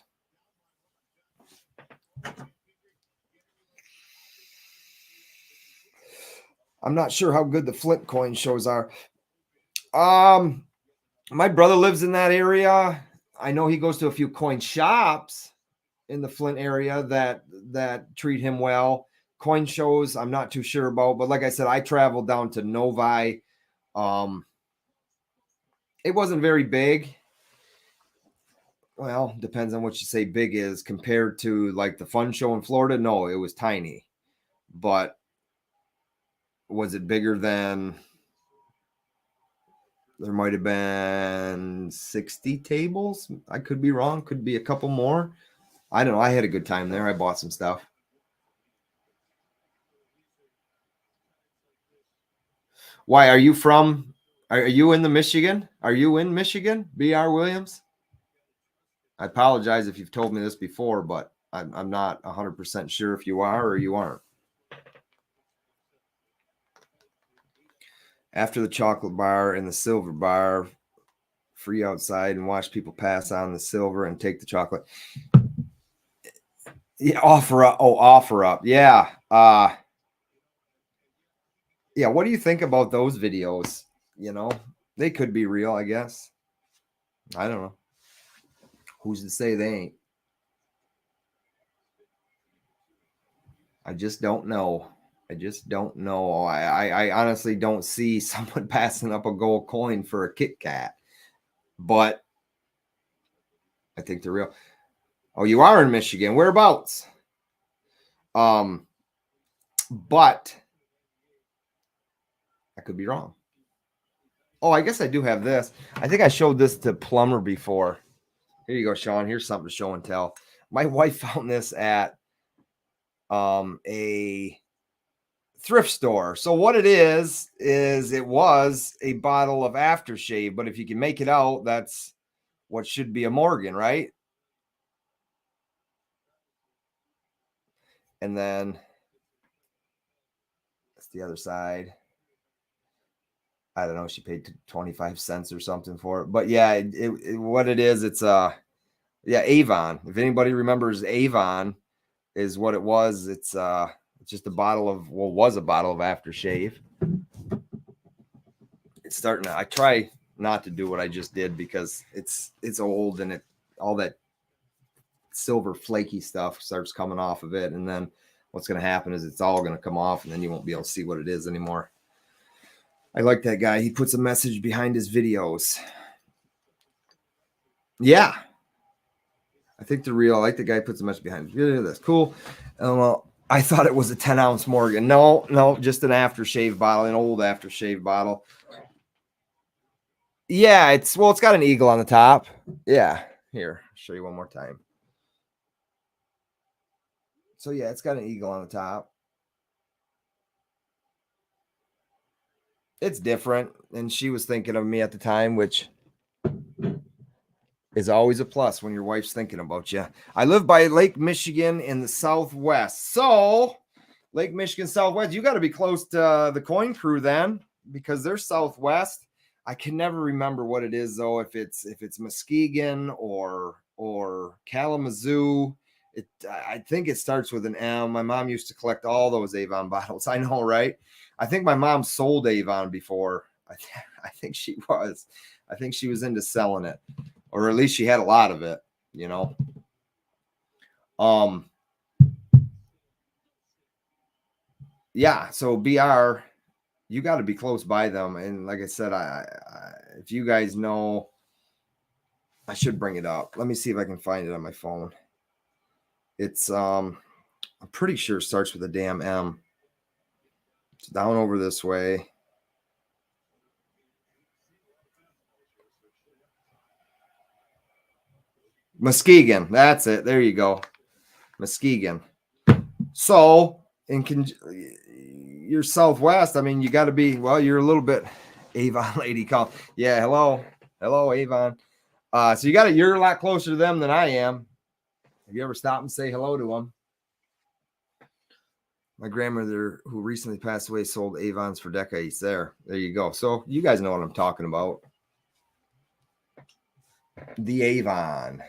A: I'm not sure how good the Flint coin shows are. My brother lives in that area. I know he goes to a few coin shops in the Flint area that treat him well. Coin shows, I'm not too sure about, but like I said, I traveled down to Novi. It wasn't very big. Well, depends on what you say big is compared to like the fun show in Florida. No, it was tiny. But was it bigger than, there might have been 60 tables? I could be wrong. Could be a couple more. I don't know. I had a good time there. I bought some stuff. Why are you in the Michigan? Are you in Michigan? BR Williams? I apologize if you've told me this before, but I'm not 100% sure if you are or you aren't. After the chocolate bar and the silver bar, free outside and watch people pass on the silver and take the chocolate. Yeah, offer up. Oh, offer up. Yeah. Yeah, what do you think about those videos? You know, they could be real, I guess. I don't know. Who's to say they ain't? I just don't know. I just don't know. I honestly don't see someone passing up a gold coin for a Kit Kat, but I think they're real. Oh, you are in Michigan. Whereabouts? But I could be wrong. Oh, I guess I do have this. I think I showed this to Plumber before. Here you go, Sean. Here's something to show and tell. My wife found this at a thrift store. So what it is it was a bottle of aftershave, but if you can make it out, that's what should be a Morgan, right? And then that's the other side. I don't know. She paid 25 cents or something for it, but yeah, what it is, it's yeah, Avon. If anybody remembers, Avon is what it was. It's just a bottle of, well, was a bottle of aftershave. It's starting to, I try not to do what I just did because it's old and it, all that silver flaky stuff starts coming off of it. And then what's going to happen is it's all going to come off and then you won't be able to see what it is anymore. I like that guy. He puts a message behind his videos. Yeah. I think they're real. I like the guy who puts a message behind his video. That's cool. Well, I thought it was a 10-ounce Morgan. No, just an aftershave bottle, an old aftershave bottle. Yeah, it's got an eagle on the top. Yeah, here, I'll show you one more time. So yeah, it's got an eagle on the top. It's different, and she was thinking of me at the time, which is always a plus when your wife's thinking about you. I live by Lake Michigan in the Southwest. So Lake Michigan Southwest, you got to be close to the Coin Crew then, because they're Southwest. I can never remember what it is though, if it's Muskegon or Kalamazoo. I think it starts with an M. My mom used to collect all those Avon bottles. I know, right? I think my mom sold Avon before. I think she was. I think she was into selling it, or at least she had a lot of it, you know. Yeah, so BR, you got to be close by them. And like I said, I if you guys know, I should bring it up. Let me see if I can find it on my phone. It's I'm pretty sure it starts with a damn M. It's down over this way. Muskegon, that's it. There you go, Muskegon. So you're Southwest. I mean, you got to be, well, you're a little bit Avon lady call. Yeah, hello Avon. So you're a lot closer to them than I am. Have you ever stopped and say hello to them? My grandmother, who recently passed away, sold Avons for decades. There you go. So you guys know what I'm talking about. The Avon.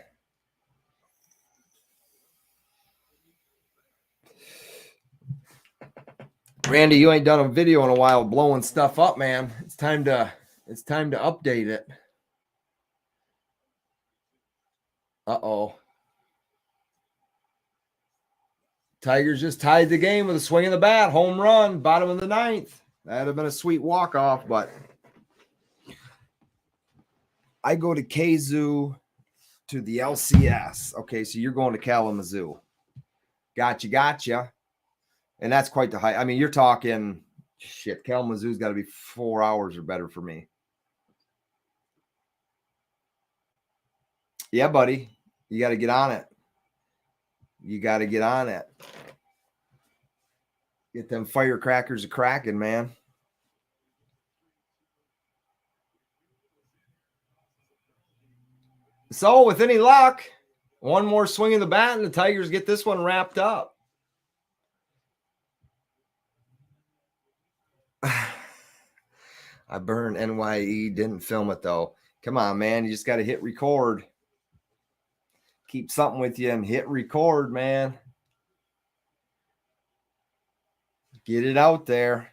A: Randy, you ain't done a video in a while blowing stuff up, man. It's time to update it. Uh-oh. Tigers just tied the game with a swing of the bat. Home run, bottom of the ninth. That'd have been a sweet walk-off, but I go to Kazoo to the LCS. Okay, so you're going to Kalamazoo. Gotcha. And that's quite the height. I mean, you're talking, shit, Kalamazoo's got to be 4 hours or better for me. Yeah, buddy. You got to get on it. Get them firecrackers a-cracking, man. So, with any luck, One more swing of the bat and the Tigers get this one wrapped up. I burned NYE, didn't film it though. Come on, man. You just got to hit record. Keep something with you and hit record, man. Get it out there.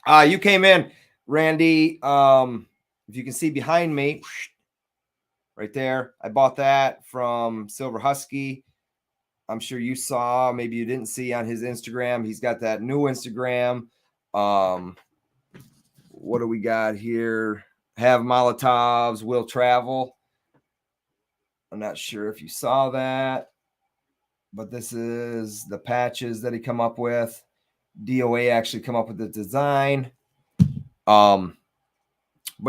A: You came in, Randy. If you can see behind me, right there, I bought that from Silver Husky. I'm sure you saw, maybe you didn't see on his Instagram. He's got that new Instagram. What do we got here? Have Molotovs, will travel. I'm not sure if you saw that, but this is the patches that he come up with. DOA actually come up with the design. But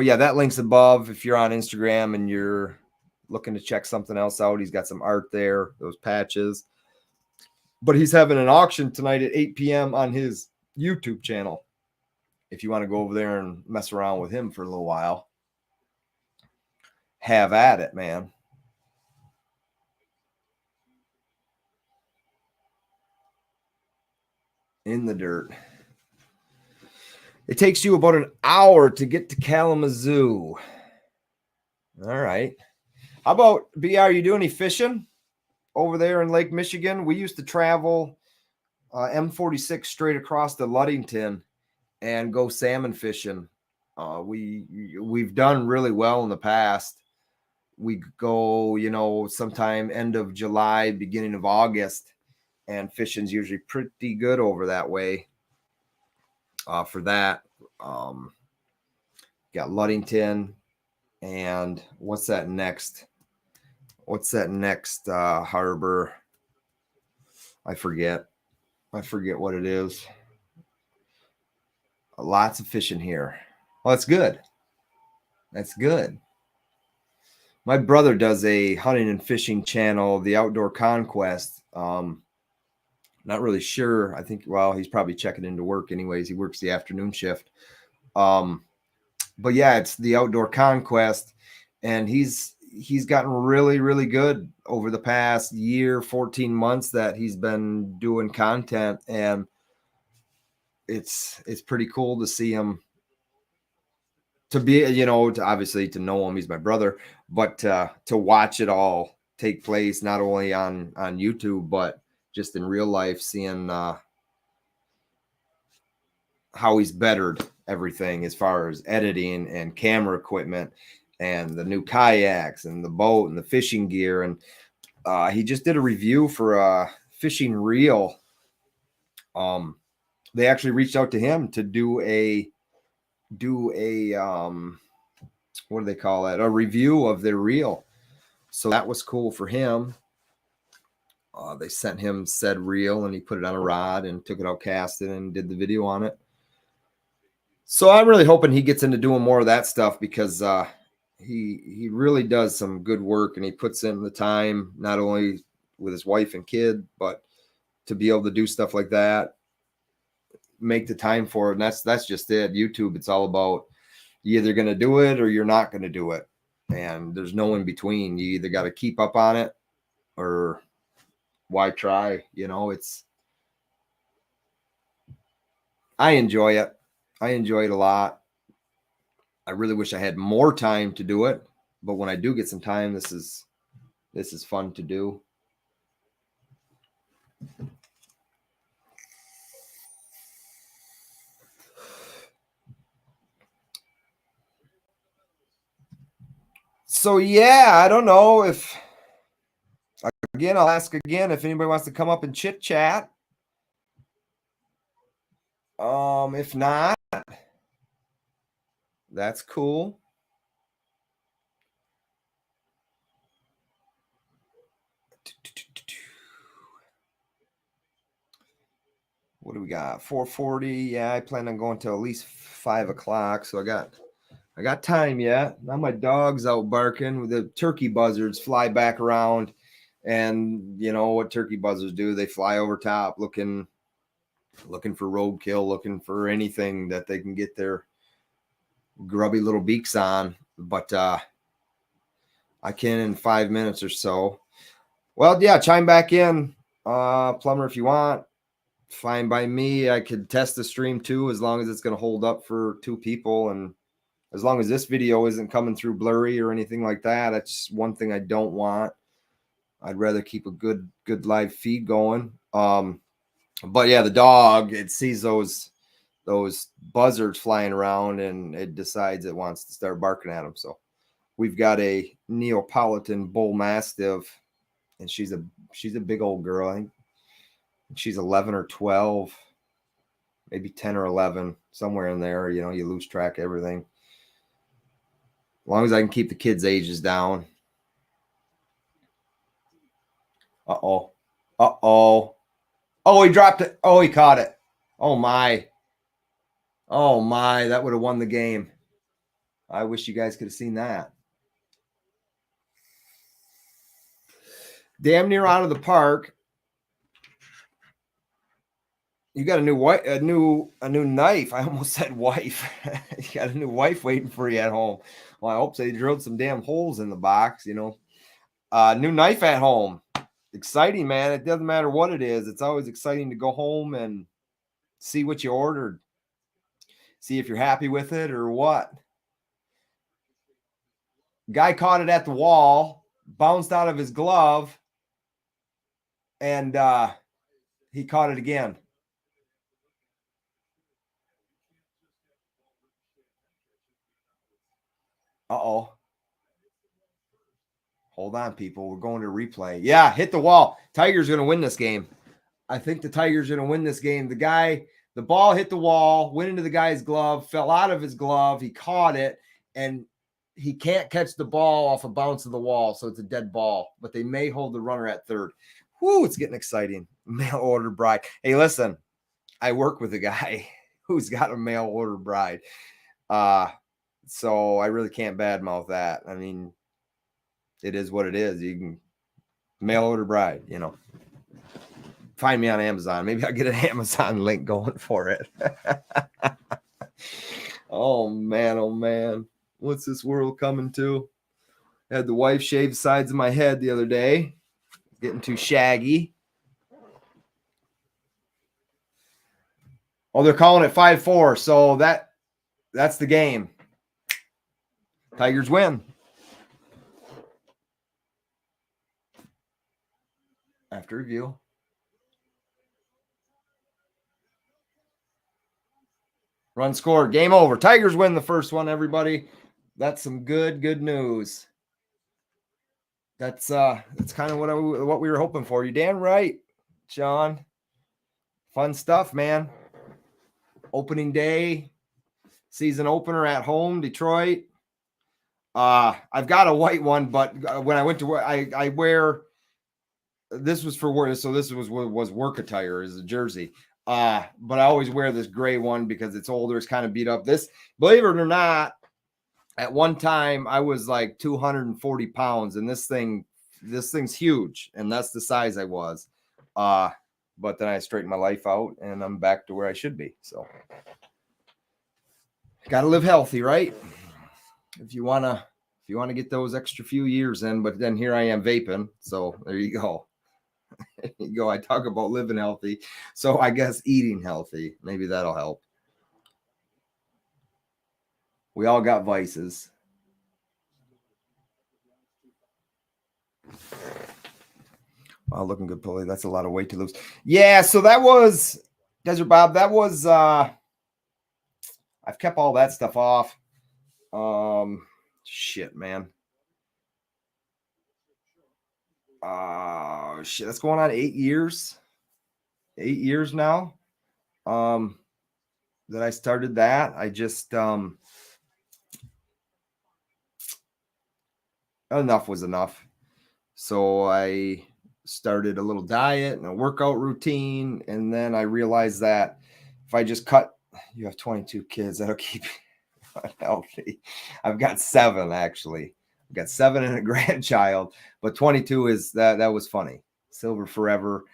A: yeah, that link's above if you're on Instagram and you're looking to check something else out. He's got some art there, those patches. But he's having an auction tonight at 8 p.m. on his YouTube channel. If you want to go over there and mess around with him for a little while, have at it, man. In the dirt. It takes you about an hour to get to Kalamazoo. All right. How about, BR, you do any fishing over there in Lake Michigan? We used to travel M46 straight across to Ludington and go salmon fishing. We've done really well in the past. We go, sometime end of July, beginning of August, and fishing's usually pretty good over that way. For that, got Ludington, and what's that next harbor? I forget what it is. Lots of fishing here. Well, that's good. My brother does a hunting and fishing channel, the Outdoor Conquest. Not really sure. I think, he's probably checking into work anyways. He works the afternoon shift. But yeah, it's the Outdoor Conquest, and he's gotten really, really good over the past year, 14 months that he's been doing content, and it's pretty cool to see him, to be, obviously to know him. He's my brother, but to watch it all take place, not only on YouTube, but just in real life, seeing how he's bettered everything as far as editing and camera equipment and the new kayaks and the boat and the fishing gear. And he just did a review for a fishing reel. They actually reached out to him to do a what do they call it? A review of their reel. So that was cool for him. They sent him said reel, and he put it on a rod and took it out, cast it, and did the video on it. So I'm really hoping he gets into doing more of that stuff, because he really does some good work, and he puts in the time, not only with his wife and kid, but to be able to do stuff like that, make the time for it. And that's just it. YouTube, it's all about, you're either going to do it or you're not going to do it. And there's no in between. You either got to keep up on it, or why try? I enjoy it. I enjoy it a lot. I really wish I had more time to do it, but when I do get some time, this is fun to do. So yeah, I don't know if, again, I'll ask again if anybody wants to come up and chit chat. If not, that's cool. What do we got? 4:40. Yeah, I plan on going till at least 5 o'clock. So I got time yet. Now my dog's out barking. The turkey buzzards fly back around, and you know what turkey buzzards do? They fly over top looking for roadkill, looking for anything that they can get their grubby little beaks on. But I can in 5 minutes or so. Well, yeah, chime back in, Plumber, if you want. Fine by me. I could test the stream too, as long as it's going to hold up for 2 people. And as long as this video isn't coming through blurry or anything like that, that's one thing I don't want. I'd rather keep a good live feed going. But yeah, the dog, it sees those buzzards flying around and it decides it wants to start barking at them. So we've got a Neapolitan bull mastiff, and she's a big old girl. I think she's 11 or 12, maybe 10 or 11, somewhere in there. You know, you lose track of everything. As long as I can keep the kids' ages down. Uh-oh. Uh-oh. Oh, he dropped it. Oh, he caught it. Oh, my. Oh, my. That would have won the game. I wish you guys could have seen that. Damn near out of the park. You got a new knife. I almost said wife. You got a new wife waiting for you at home. Well, I hope they drilled some damn holes in the box, you know. New knife at home. Exciting, man. It doesn't matter what it is. It's always exciting to go home and see what you ordered. See if you're happy with it or what. Guy caught it at the wall, bounced out of his glove, and he caught it again. Uh-oh. Hold on, people. We're going to replay. Yeah, hit the wall. Tiger's going to win this game. I think the Tiger's going to win this game. The ball hit the wall, went into the guy's glove, fell out of his glove. He caught it, and he can't catch the ball off a bounce of the wall, so it's a dead ball. But they may hold the runner at third. Whoo, it's getting exciting. Mail order bride. Hey, listen, I work with a guy who's got a mail order bride. So I really can't badmouth that. I mean, it is what it is. You can mail order bride, you know. Find me on Amazon. Maybe I'll get an Amazon link going for it. Oh, man. What's this world coming to? I had the wife shave the sides of my head the other day. Getting too shaggy. Oh, they're calling it 5-4. So that's the game. Tigers win. After review. Run scored. Game over. Tigers win the first one, everybody. That's some good news. That's kind of what we were hoping for. You damn right, John. Fun stuff, man. Opening day, season opener at home, Detroit. I've got a white one, but when I went to work, I wear. This was for work, so this was work attire, is a jersey. But I always wear this gray one because it's older. It's kind of beat up. This, believe it or not, at one time I was like 240 pounds, and this thing's huge, and that's the size I was. But then I straightened my life out, and I'm back to where I should be. So, got to live healthy, right? If you wanna get those extra few years in. But then here I am vaping, so there you go. There you go. I talk about living healthy, so I guess eating healthy. Maybe that'll help. We all got vices. Wow, looking good, Paulie. That's a lot of weight to lose. Yeah, so that was Desert Bob. That was I've kept all that stuff off. Shit, man. Shit, that's going on 8 years. 8 years now. That I started that. I just enough was enough. So I started a little diet and a workout routine, and then I realized that if I just cut, you have 22 kids, that'll keep you healthy. I've got 7 actually. I've got 7 and a grandchild, but 22 is that was funny. Silver forever.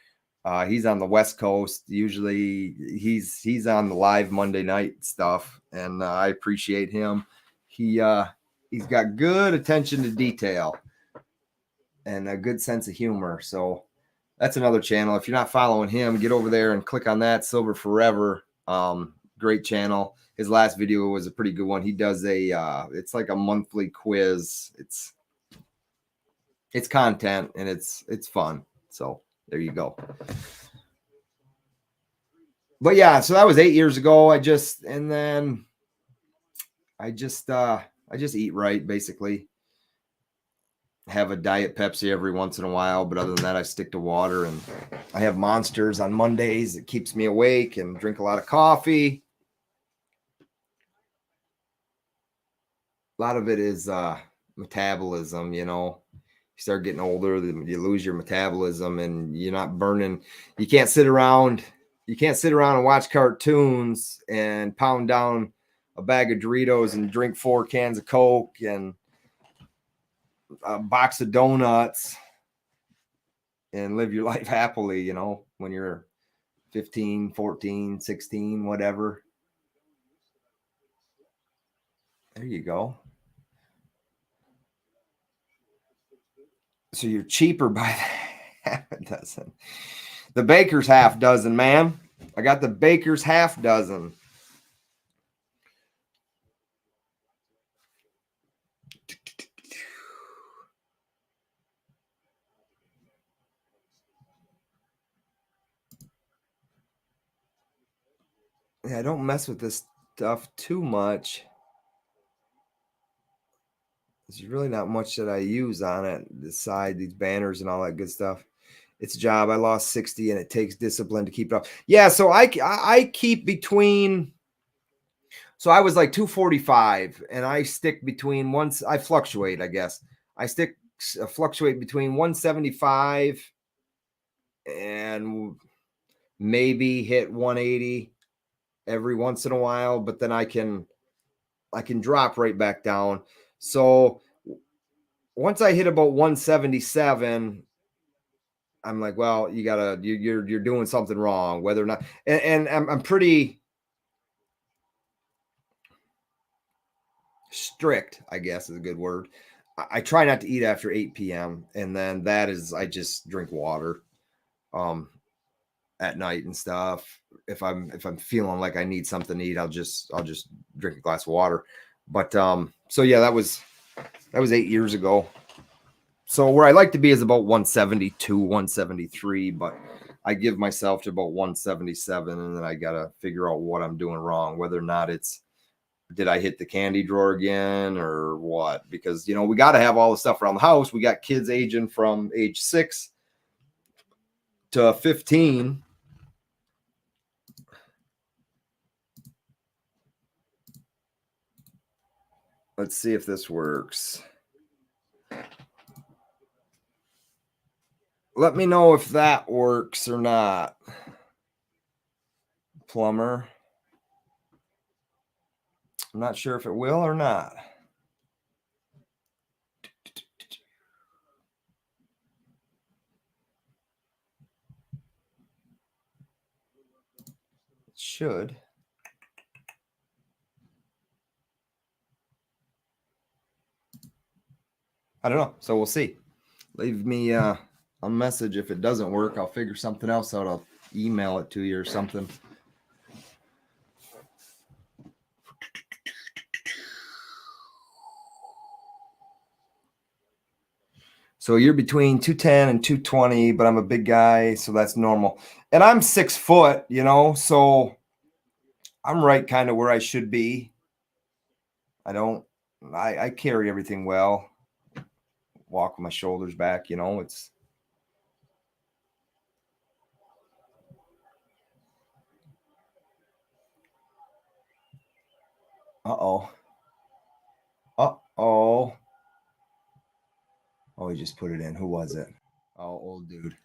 A: He's on the West Coast. Usually he's on the live Monday night stuff, and I appreciate him. He's got good attention to detail. and a good sense of humor. So that's another channel. If you're not following him, get over there and click on that. Silver Forever. Great channel. His last video was a pretty good one. He does it's like a monthly quiz. It's content and it's fun. So there you go. But yeah, so that was 8 years ago. I just eat right, basically. Have a Diet Pepsi every once in a while, but other than that, I stick to water, and I have Monsters on Mondays. It keeps me awake, and drink a lot of coffee. A lot of it is metabolism, you know. You start getting older, you lose your metabolism, and you're not burning. You can't sit around and watch cartoons and pound down a bag of Doritos and drink 4 cans of Coke and a box of donuts and live your life happily, you know, when you're 15, 14, 16, whatever. There you go. So you're cheaper by half a dozen. The baker's half dozen, man. I got the baker's half dozen. Yeah, I don't mess with this stuff too much. There's really not much that I use on it. The side, these banners and all that good stuff. It's a job. I lost 60 and it takes discipline to keep it up. Yeah, so I keep between. So I was like 245 and I stick between once. I fluctuate, I guess. I fluctuate between 175 and maybe hit 180 every once in a while, but then I can drop right back down. So once I hit about 177, I'm like, well, you're doing something wrong, whether or not, and I'm pretty strict, I guess is a good word. I try not to eat after 8 p.m. and then I just drink water at night and stuff. If I'm feeling like I need something to eat, I'll just drink a glass of water. But so yeah, that was 8 years ago. So where I like to be is about 172, 173, but I give myself to about 177, and then I gotta figure out what I'm doing wrong, whether or not it's, did I hit the candy drawer again or what? Because, you know, we got to have all the stuff around the house. We got kids aging from age 6 to 15. Let's see if this works. Let me know if that works or not. Plumber. I'm not sure if it will or not. It should. I don't know. So we'll see. Leave me a message if it doesn't work. I'll figure something else out. I'll email it to you or something. So you're between 210 and 220, but I'm a big guy, so that's normal. And I'm 6 foot, you know, so I'm right kind of where I should be. I carry everything well. Walk with my shoulders back, you know, it's. Uh-oh. Uh-oh. Oh, he just put it in. Who was it? Oh, old dude.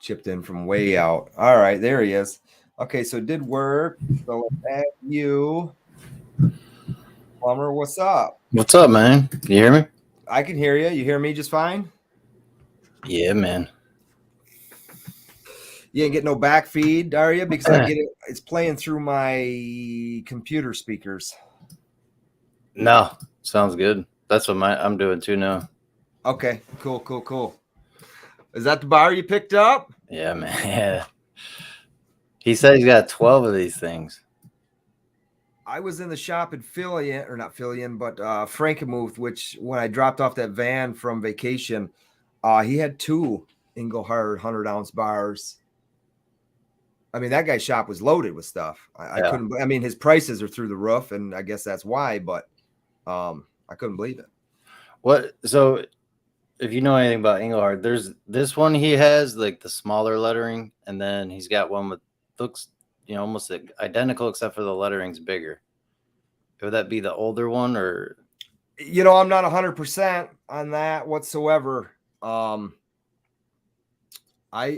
A: Chipped in from way out. All right, there he is. Okay, so it did work. So let's add you. Plumber, what's up?
B: What's up, man? Can you hear me?
A: I can hear you. You hear me just fine?
B: Yeah, man.
A: You ain't get no back feed, are you? Because I get it. It's playing through my computer speakers.
B: No, sounds good. That's what I'm doing too now.
A: Okay, cool. Is that the bar you picked up?
B: Yeah, man. Yeah. He said he's got 12 of these things.
A: I was in the shop in Fillion, or not Fillion, but Frankenmuth, which when I dropped off that van from vacation, he had 2 Engelhard 100-ounce bars. I mean, that guy's shop was loaded with stuff. I couldn't. I mean, his prices are through the roof, and I guess that's why. But I couldn't believe it.
B: What? So, if you know anything about Engelhard, there's this one he has like the smaller lettering, and then he's got one with looks, almost identical except for the lettering's bigger. Would that be the older one, or?
A: I'm not 100% on that whatsoever. I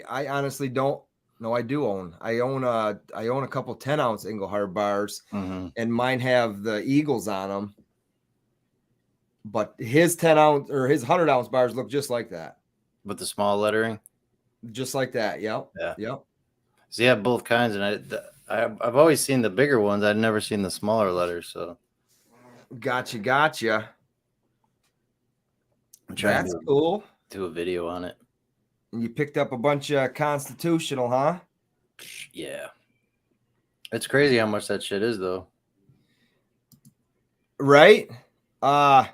A: honestly don't. No, I do own. I own a couple 10-ounce Engelhard bars, and mine have the Eagles on them. But his 10-ounce or his 100-ounce bars look just like that.
B: With the small lettering?
A: Just like that. Yep.
B: Yeah.
A: Yep.
B: So you have both kinds, and I've always seen the bigger ones. I've never seen the smaller letters. So.
A: Gotcha.
B: I'm trying
A: That's cool.
B: Do a video on it.
A: You picked up a bunch of Constitutional, huh?
B: Yeah. It's crazy how much that shit is, though.
A: Right? The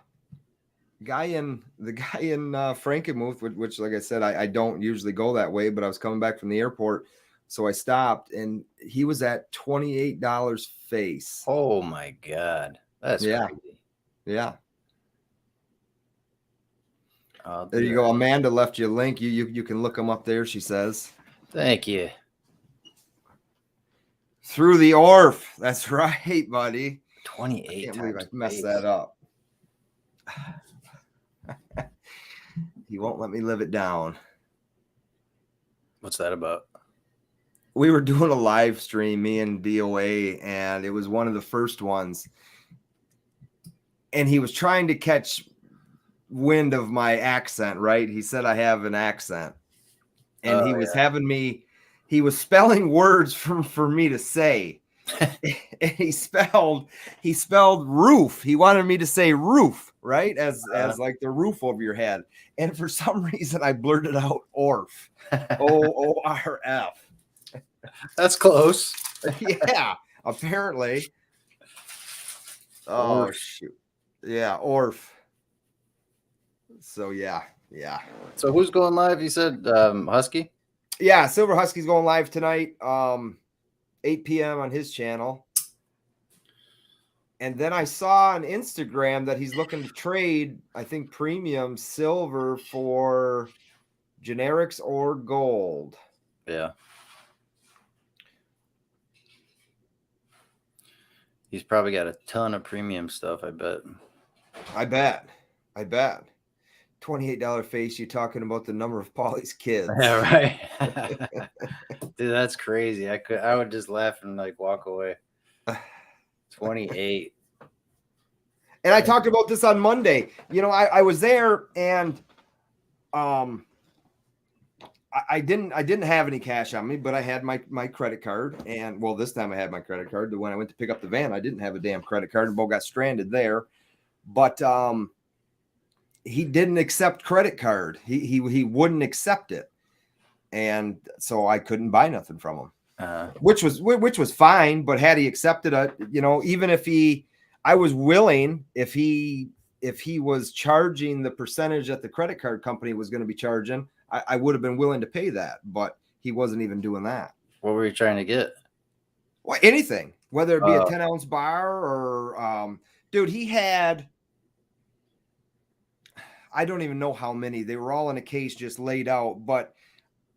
A: guy in Frankenmuth, which like I said, I don't usually go that way, but I was coming back from the airport, so I stopped, and he was at $28 face.
B: Oh my god, that's crazy.
A: Yeah. There you go. Amanda left you a link. You can look them up there. She says.
B: Thank you.
A: Through the ORF. That's right, buddy.
B: 28.
A: I can't believe I messed that up. He won't let me live it down.
B: What's that about?
A: We were doing a live stream, me and DOA, and it was one of the first ones. And he was trying to catch wind of my accent, right? He said I have an accent. And he was having me, he was spelling words for me to say. And he spelled roof. He wanted me to say roof, right? As like the roof over your head. And for some reason I blurted out ORF. OORF.
B: That's close.
A: Yeah, apparently. Oh,
B: ORF.
A: shoot. Yeah, ORF. So yeah.
B: So who's going live? You said Husky?
A: Yeah, Silver Husky's going live tonight, 8 p.m. on his channel. And then I saw on Instagram that he's looking to trade, I think, premium silver for generics or gold.
B: Yeah. He's probably got a ton of premium stuff, I bet.
A: I bet. $28 face, you talking about the number of Pauly's kids.
B: Yeah, right. Dude, that's crazy. I would just laugh and like walk away. 28.
A: And I talked about this on Monday. I was there, and I didn't have any cash on me, but I had my credit card. And well, this time I had my credit card. When I went to pick up the van, I didn't have a damn credit card, and both got stranded there. But he didn't accept credit card. He wouldn't accept it, and so I couldn't buy nothing from him, which was fine. But had he accepted it, even if I was willing, if he was charging the percentage that the credit card company was going to be charging, I would have been willing to pay that. But he wasn't even doing that.
B: What were you trying to get?
A: Well, anything, whether it be a 10-ounce bar or dude, he had. I don't even know how many. They were all in a case just laid out, but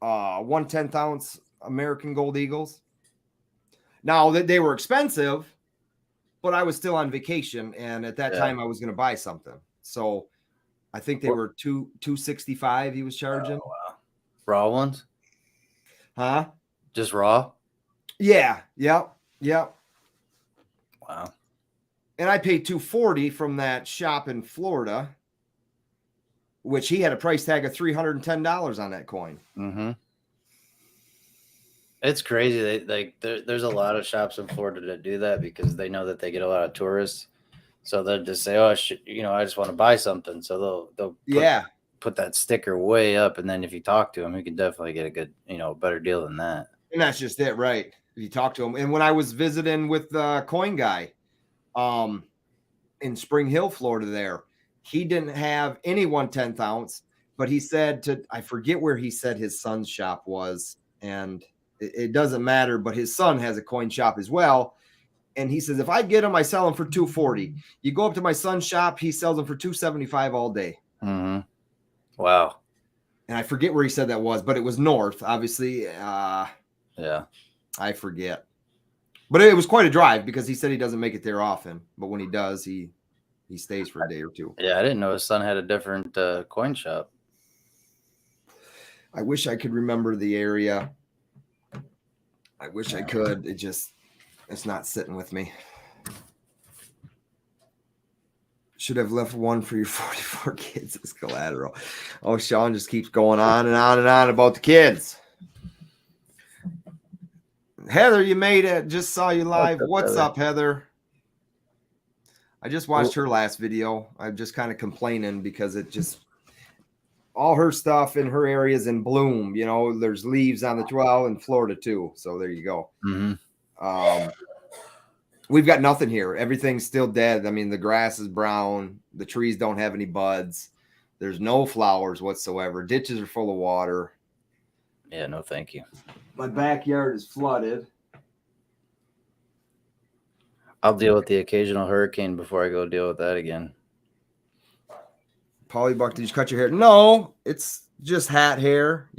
A: 1 10th-ounce American Gold Eagles. Now, they were expensive, but I was still on vacation, and at that time I was going to buy something. So I think they were $265 he was charging.
B: Oh, wow. Raw ones?
A: Huh?
B: Just raw?
A: Yeah. Yep.
B: Wow.
A: And I paid $240 from that shop in Florida, which he had a price tag of $310 on that coin.
B: Mm-hmm. It's crazy. There's a lot of shops in Florida that do that because they know that they get a lot of tourists. So they'll just say, "Oh, I just want to buy something." So they'll put that sticker way up, and then if you talk to him, you can definitely get a good, better deal than that.
A: And that's just it, right? If you talk to him. And when I was visiting with the coin guy, in Spring Hill, Florida, there, he didn't have any 1/10 ounce, but he said I forget where he said his son's shop was, and it doesn't matter, but his son has a coin shop as well. And he says, if I get them, I sell them for $240. You go up to my son's shop, he sells them for $275 all day.
B: Mm-hmm. Wow.
A: And I forget where he said that was, but it was north, obviously.
B: Yeah.
A: I forget. But it was quite a drive because he said he doesn't make it there often. But when he does, he stays for a day or two.
B: Yeah, I didn't know his son had a different coin shop.
A: I wish I could remember the area. I wish I could. It's not sitting with me. Should have left one for your 44 kids as collateral. Oh, Sean just keeps going on and on and on about the kids. Heather, you made it. Just saw you live. What's up, Heather? I just watched her last video. I'm just kind of complaining because all her stuff in her area is in bloom. There's leaves on the 12 in Florida too. So there you go.
B: Mm-hmm.
A: We've got nothing here. Everything's still dead. I mean, the grass is brown. The trees don't have any buds. There's no flowers whatsoever. Ditches are full of water.
B: Yeah, no, thank you.
A: My backyard is flooded.
B: I'll deal with the occasional hurricane before I go deal with that again.
A: PaulyBuck, did you cut your hair? No, it's just hat hair,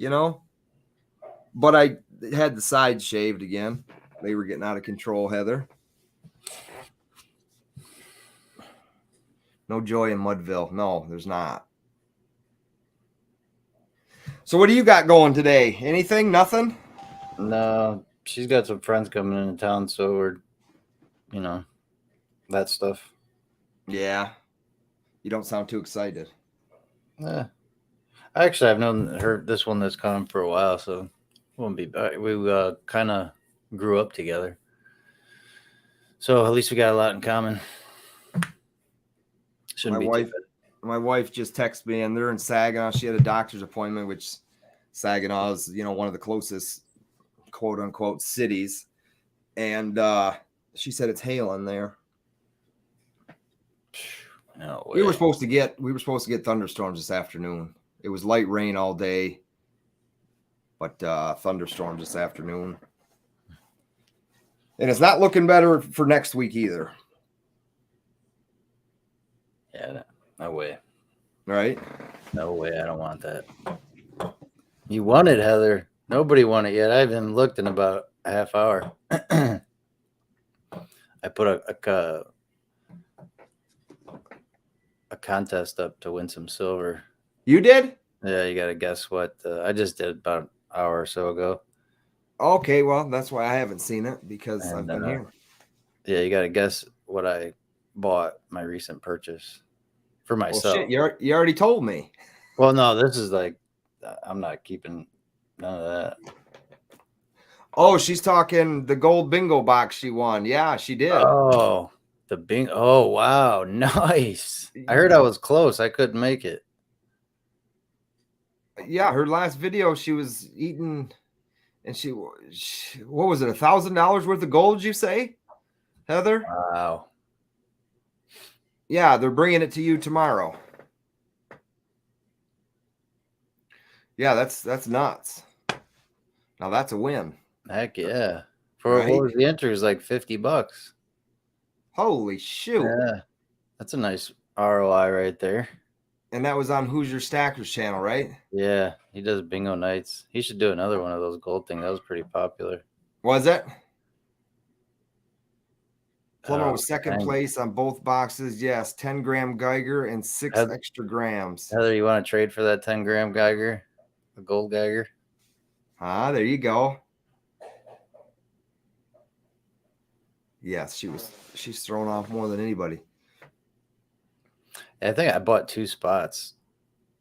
A: But I had the sides shaved again. They were getting out of control, Heather. No joy in Mudville. No, there's not. So what do you got going today? Anything? Nothing?
B: No, she's got some friends coming into town, so we're, that stuff.
A: Yeah. You don't sound too excited.
B: Yeah. Actually, I've known this one that's coming for a while, so won't be bad. We kind of grew up together. So at least we got a lot in common.
A: My wife just texted me, and they're in Saginaw. She had a doctor's appointment, which Saginaw is, one of the closest quote unquote cities. And she said it's hailing there.
B: No way.
A: We were supposed to get thunderstorms this afternoon. It was light rain all day, but thunderstorms this afternoon. And it's not looking better for next week either.
B: Yeah, no way.
A: Right?
B: No way. I don't want that. You want it, Heather. Nobody won it yet. I haven't looked in about a half hour. I put a contest up to win some silver.
A: You did?
B: Yeah, you got to guess what. I just did about an hour or so ago.
A: Okay, well, that's why I haven't seen it because I've been here.
B: Yeah, you got to guess what I bought my recent purchase for myself.
A: Well, shit, you already told me.
B: Well, no, this is like, I'm not keeping none of that.
A: Oh, she's talking the gold bingo box she won. Yeah, she did.
B: Oh, the bingo. Oh, wow. Nice. I heard I was close. I couldn't make it.
A: Yeah, her last video, she was eating, and she what was it, $1,000 worth of gold, you say, Heather?
B: Wow.
A: Yeah, they're bringing it to you tomorrow. Yeah, that's nuts. Now that's a win.
B: Heck yeah. For
A: Right?
B: what was the entry? It was like $50.
A: Holy shoot.
B: Yeah. That's a nice ROI right there.
A: And that was on Hoosier Stacker's channel, right?
B: Yeah, he does bingo nights. He should do another one of those gold things. That was pretty popular.
A: Was it? Plumber was second
B: dang.
A: place on both boxes. Yes, 10-gram Geiger and 6 extra grams.
B: Heather, you want to trade for that 10-gram Geiger? A gold Geiger?
A: Ah, there you go. Yes, she's thrown off more than anybody.
B: I think I bought 2 spots.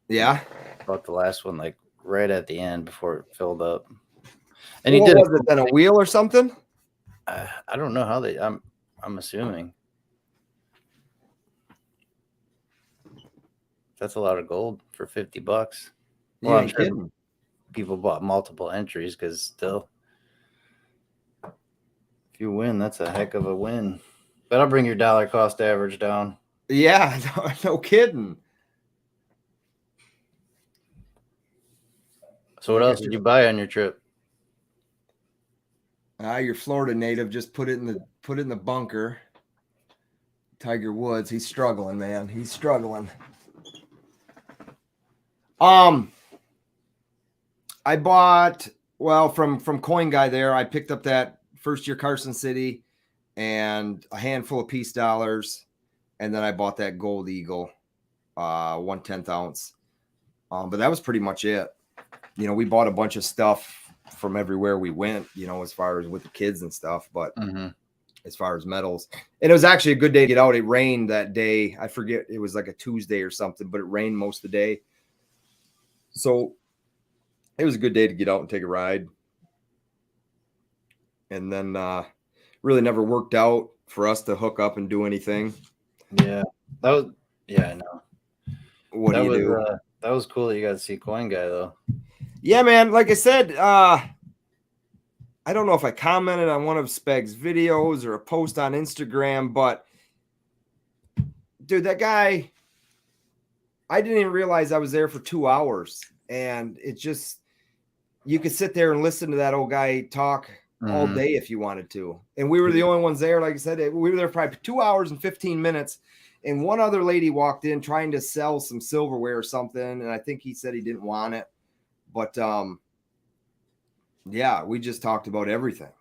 A: Yeah.
B: Bought the last one like right at the end before it filled up. And
A: what was it then, a wheel or something?
B: I don't know how they. I'm assuming That's a lot of gold for $50.
A: You
B: Well, I'm
A: ain't
B: sure
A: kidding.
B: people bought multiple entries because still, if you win, that's a heck of a win. That'll bring your dollar cost average down.
A: Yeah, no kidding.
B: So what else did you buy on your trip?
A: Your Florida native just put it in the bunker. Tiger Woods, he's struggling, man. He's struggling. I bought from Coin Guy there. I picked up that first year Carson City and a handful of piece dollars, and then I bought that Gold Eagle, 1/10 ounce. But that was pretty much it. You know, we bought a bunch of stuff from everywhere we went. You know, as far as with the kids and stuff, but. As far as metals. And it was actually a good day to get out. It rained that day. I forget, it was like a Tuesday or something, but it rained most of the day. So it was a good day to get out and take a ride. And then really never worked out for us to hook up and do anything.
B: Yeah. I know.
A: What do you do?
B: That was cool that you got to see Coin Guy though.
A: Yeah, man. Like I said, I don't know if I commented on one of Speg's videos or a post on Instagram, but dude, that guy, I didn't even realize I was there for 2 hours. And it just, you could sit there and listen to that old guy talk all day if you wanted to. And we were the only ones there. Like I said, we were there probably 2 hours and 15 minutes. And one other lady walked in trying to sell some silverware or something. And I think he said he didn't want it. But, yeah, we just talked about everything,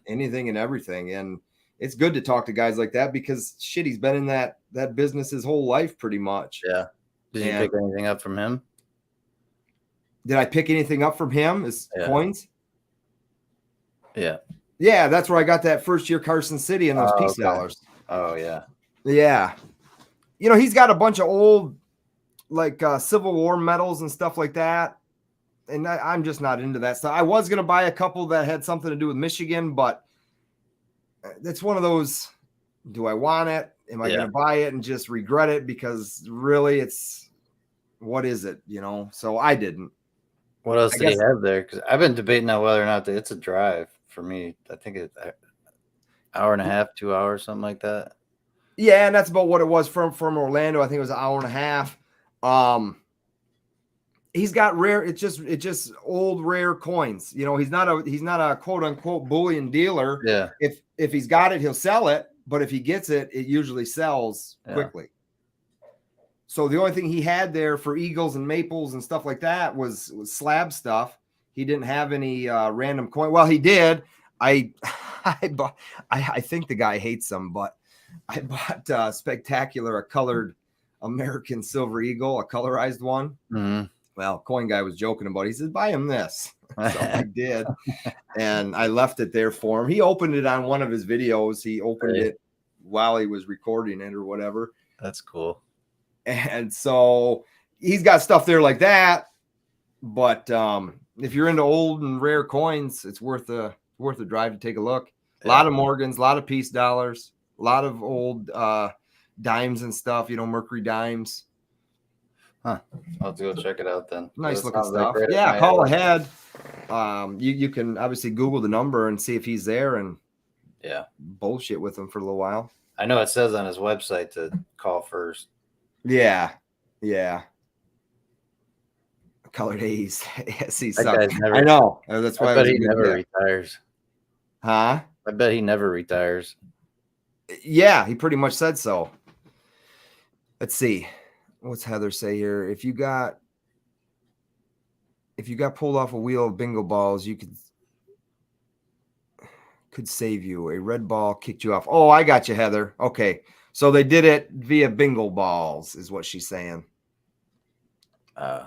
A: anything and everything. And it's good to talk to guys like that because shit, he's been in that business his whole life pretty much.
B: Yeah. Did you pick anything up from him?
A: Did I pick anything up from him as coins?
B: Yeah.
A: Yeah. That's where I got that first year Carson City and those piece dollars.
B: Oh yeah.
A: Yeah. You know, he's got a bunch of old like Civil War medals and stuff like that. And I'm just not into that stuff. I was going to buy a couple that had something to do with Michigan, but it's one of those, do I want it? Am I going to buy it and just regret it? Because really what is it? You know? So I didn't.
B: What else did he have there? Because I've been debating on whether or not it's a drive for me. I think it's an hour and a half, 2 hours, something like that.
A: Yeah. And that's about what it was from Orlando. I think it was an hour and a half. He's got rare. It's just old rare coins. You know, he's not a quote unquote bullion dealer.
B: Yeah.
A: If he's got it, he'll sell it. But if he gets it, it usually sells quickly. So the only thing he had there for eagles and maples and stuff like that was slab stuff. He didn't have any random coin. Well, he did. I think the guy hates them, but I bought Spectacular, a colored American silver eagle, a colorized one. Well, Coin Guy was joking about it. He said, buy him this. So I did. And I left it there for him. He opened it on one of his videos. He opened it while he was recording it or whatever.
B: That's cool.
A: And so he's got stuff there like that. But if you're into old and rare coins, it's worth a drive to take a look. A lot of Morgans, a lot of piece dollars, a lot of old dimes and stuff, you know, Mercury dimes.
B: Huh. I'll have to go check it out then.
A: Nice looking stuff. Yeah, call ahead. You can obviously Google the number and see if he's there and bullshit with him for a little while.
B: I know it says on his website to call first.
A: Yeah. Colored A's. Yes, he's I know. That's why
B: I bet he never retires.
A: Huh?
B: I bet he never retires.
A: Yeah, he pretty much said so. Let's see. What's Heather say here? If you got pulled off a wheel of bingo balls, you could save you. A red ball kicked you off. Oh, I got you, Heather. Okay. So they did it via bingo balls, is what she's saying.
B: You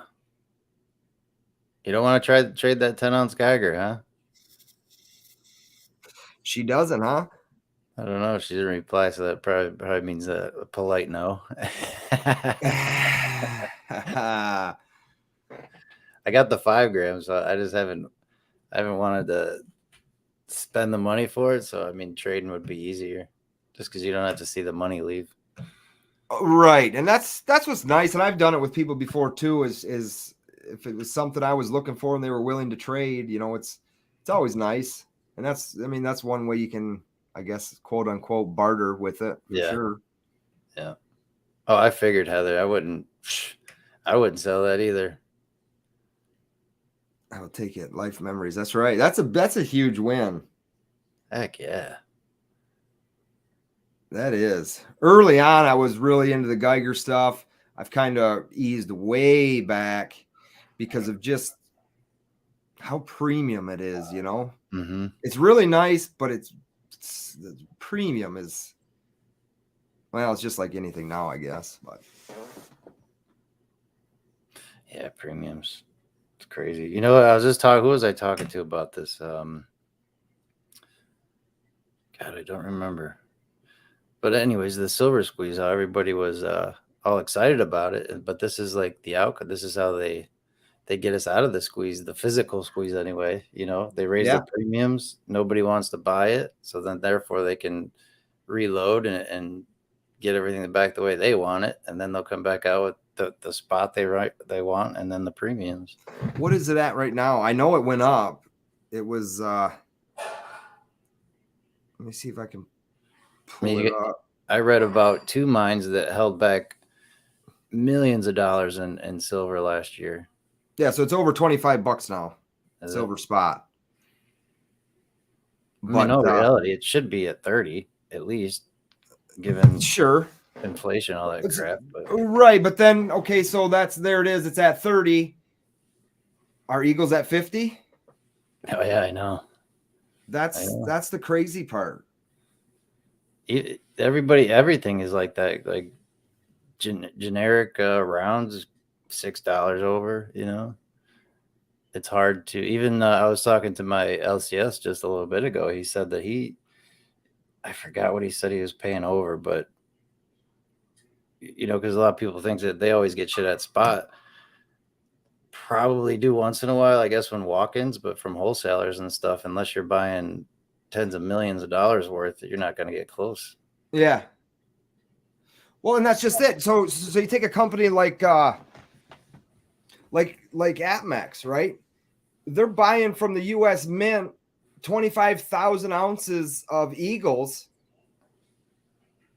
B: don't want to trade that 10-ounce Geiger, huh?
A: She doesn't, huh?
B: I don't know. She didn't reply, so that probably means a polite no. I got the 5 grams, so I haven't wanted to spend the money for it. So I mean, trading would be easier, just because you don't have to see the money leave.
A: Right. And that's what's nice. And I've done it with people before too, is if it was something I was looking for and they were willing to trade, it's always nice. And that's one way you can, I guess, quote unquote, barter with it for sure.
B: Yeah. Oh, I figured, Heather, I wouldn't sell that either.
A: I will take it. Life memories. That's right. That's a huge win.
B: Heck yeah.
A: That is. Early on, I was really into the Geiger stuff. I've kind of eased way back because of just how premium it is,
B: Mm-hmm.
A: It's really nice, but the premium is, well, it's just like anything now, I guess. But
B: yeah, premiums. It's crazy. You know what? I was just talking. Who was I talking to about this? God, I don't remember. But anyways, the silver squeeze, how everybody was all excited about it. But this is like the outcome. This is how they get us out of the squeeze, the physical squeeze anyway. They raise the premiums. Nobody wants to buy it. So then therefore they can reload and get everything back the way they want it. And then they'll come back out with the spot they want, and then the premiums.
A: What is it at right now? I know it went up. It was let me see if I can pull it up.
B: I read about 2 mines that held back millions of dollars in silver last year.
A: Yeah, so it's over $25 now. Silver spot.
B: But in reality, it should be at 30 at least, given inflation, all that crap.
A: Right, but then okay, so there it is. It's at 30. Are Eagles at 50?
B: Oh yeah, I know.
A: That's the crazy part.
B: Everything is like that. Like generic rounds, $6 over. It's hard to even. I was talking to my LCS just a little bit ago. He said that I forgot what he said he was paying over, but because a lot of people think that they always get shit at spot. Probably do once in a while, I guess, when walk-ins, but from wholesalers and stuff, unless you're buying tens of millions of dollars worth, you're not going to get close.
A: Yeah. Well, and that's just it. So you take a company like Atmex, right? They're buying from the U.S. Mint 25,000 ounces of Eagles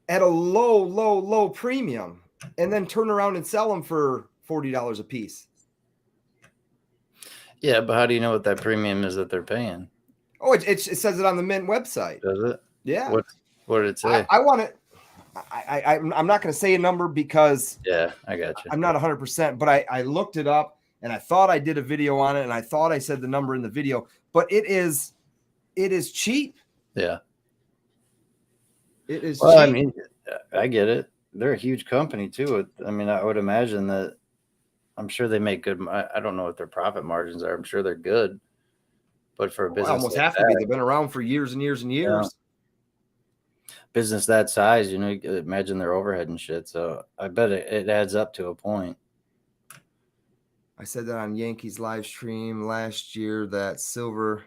A: at a low premium, and then turn around and sell them for $40 a piece.
B: Yeah, but how do you know what that premium is that they're paying?
A: Oh, it says it on the Mint website.
B: Does it?
A: Yeah.
B: What did it say?
A: I want it. I'm not going to say a number because
B: I got you.
A: I'm not 100%, but I looked it up and I thought I did a video on it and I thought I said the number in the video, but it is cheap.
B: Yeah.
A: It is
B: cheap. I mean, I get it. They're a huge company too. I mean, I would imagine that. I'm sure they make good. I don't know what their profit margins are. I'm sure they're good, but for a business,
A: almost have to be. They've been around for years and years and years.
B: Yeah. Business that size, imagine their overhead and shit. So I bet it adds up to a point.
A: I said that on Yankees live stream last year. That silver.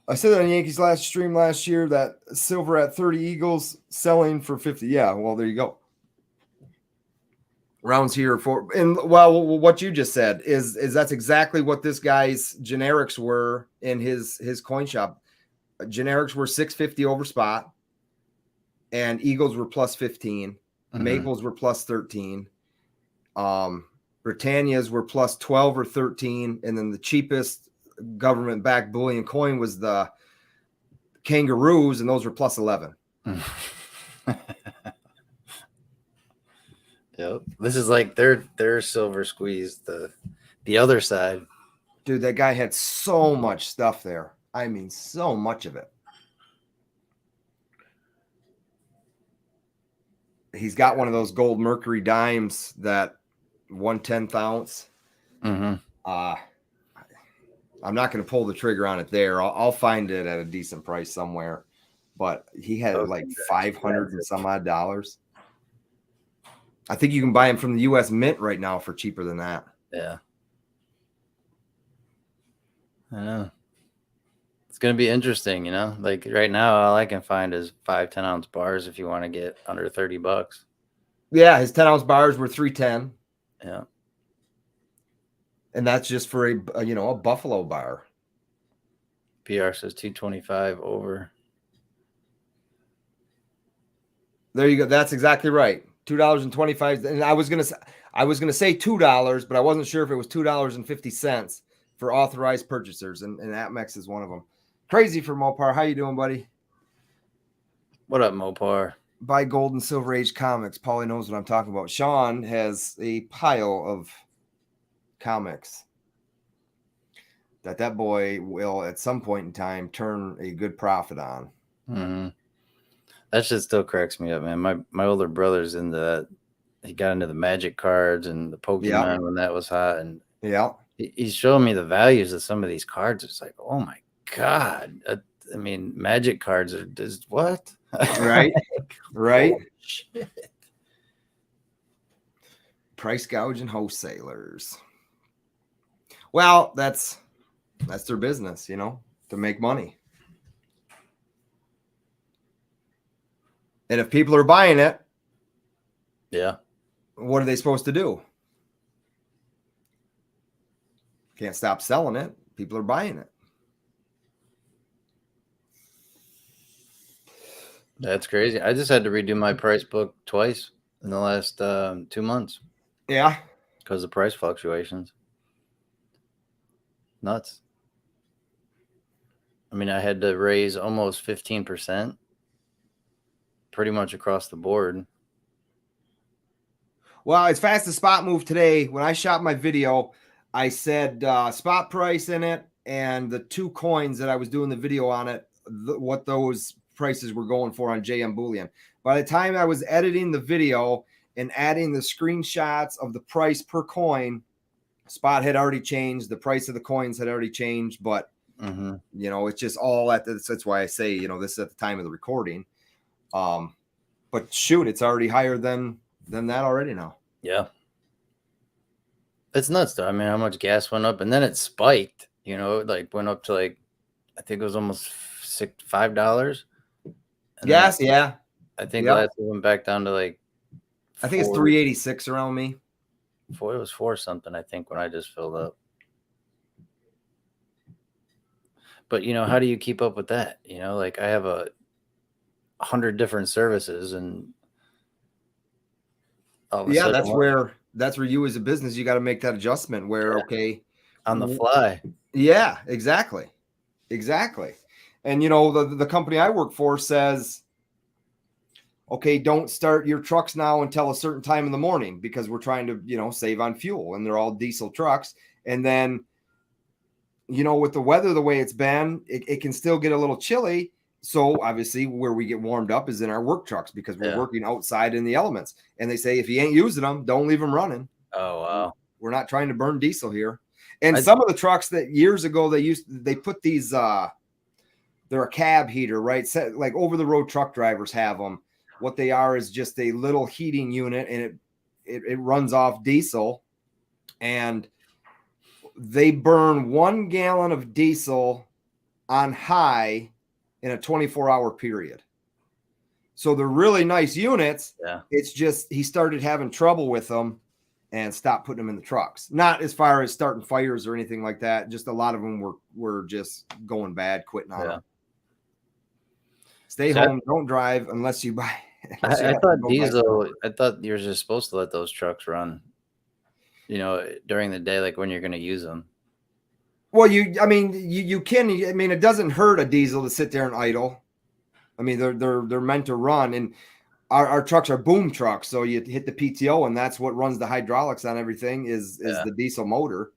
A: I said that on Yankees live stream last year. That silver at 30 Eagles selling for 50. Yeah, well, there you go. Rounds here what you just said is that's exactly what this guy's generics were in his coin shop. Generics were $6.50 over spot, and Eagles were plus 15. Mm-hmm. Maples were plus 13. Britannias were plus 12 or 13, and then the cheapest government-backed bullion coin was the Kangaroos, and those were plus 11.
B: Yep. This is like their silver squeeze, the other side.
A: Dude, that guy had so much stuff there. I mean, so much of it. He's got one of those gold Mercury dimes, that 1/10 ounce.
B: Mm-hmm.
A: I'm not going to pull the trigger on it there. I'll find it at a decent price somewhere. But he had like $500 and some odd dollars. I think you can buy them from the U.S. Mint right now for cheaper than that.
B: Yeah. I know. It's gonna be interesting, you know. Like right now, all I can find is 5-10 ounce bars if you want to get under $30.
A: Yeah, his 10-ounce bars were 310,
B: Yeah.
A: and that's just for a buffalo bar.
B: PR says 225 over.
A: There you go. That's exactly right. $2.25. And I was gonna say $2, but I wasn't sure if it was $2.50 for authorized purchasers, and Atmex is one of them. Crazy for Mopar. How you doing, buddy?
B: What up, Mopar?
A: Buy Gold and Silver Age comics. Paulie knows what I'm talking about. Sean has a pile of comics that boy will at some point in time turn a good profit on.
B: Mm-hmm. That shit still cracks me up, man. My older brother's into that. He got into the Magic cards and the Pokemon when that was hot, and he's showing me the values of some of these cards. It's like, oh my god! I mean, Magic cards are just what?
A: Right, right.
B: Oh, shit.
A: Price gouging wholesalers. Well, that's their business, to make money. And if people are buying it,
B: yeah,
A: what are they supposed to do? Can't stop selling it. People are buying it.
B: That's crazy. I just had to redo my price book twice in the last 2 months.
A: Yeah.
B: Because of price fluctuations. Nuts. I mean, I had to raise almost 15%. Pretty much across the board.
A: Well, as fast as spot moved today, when I shot my video, I said spot price in it and the 2 coins that I was doing the video on it, what those prices were going for on JM Bullion. By the time I was editing the video and adding the screenshots of the price per coin, spot had already changed. The price of the coins had already changed, but it's just all that's why I say, this is at the time of the recording. But shoot, it's already higher than that already now.
B: Yeah. It's nuts though. I mean, how much gas went up and then it spiked, like went up to I think it was almost $5.
A: Gas, yeah.
B: I think last it went back down to
A: I think it's 386 around me.
B: It was 4 something, I think, when I just filled up. But how do you keep up with that? I have 100 different services, and that's where you as a business, you got to make that adjustment where on the fly.
A: Yeah, exactly. And the company I work for says, okay, don't start your trucks now until a certain time in the morning because we're trying to save on fuel, and they're all diesel trucks. And then with the weather the way it's been, it can still get a little chilly. So obviously where we get warmed up is in our work trucks because we're working outside in the elements. And they say, if you ain't using them, don't leave them running.
B: Oh, wow.
A: We're not trying to burn diesel here. And some of the trucks that years ago they put these, they're a cab heater, right? Like over the road truck drivers have them. What they are is just a little heating unit, and it runs off diesel, and they burn 1 gallon of diesel on high in a 24-hour period. So they're really nice units.
B: Yeah.
A: It's just he started having trouble with them and stopped putting them in the trucks. Not as far as starting fires or anything like that. Just a lot of them were just going bad, quitting on them. Stay home, don't drive unless you buy.
B: I thought diesel. I thought you're just supposed to let those trucks run, during the day, like when you're going to use them.
A: Well, you can. I mean, it doesn't hurt a diesel to sit there and idle. I mean, they're meant to run, and our trucks are boom trucks. So you hit the PTO, and that's what runs the hydraulics on everything is the diesel motor.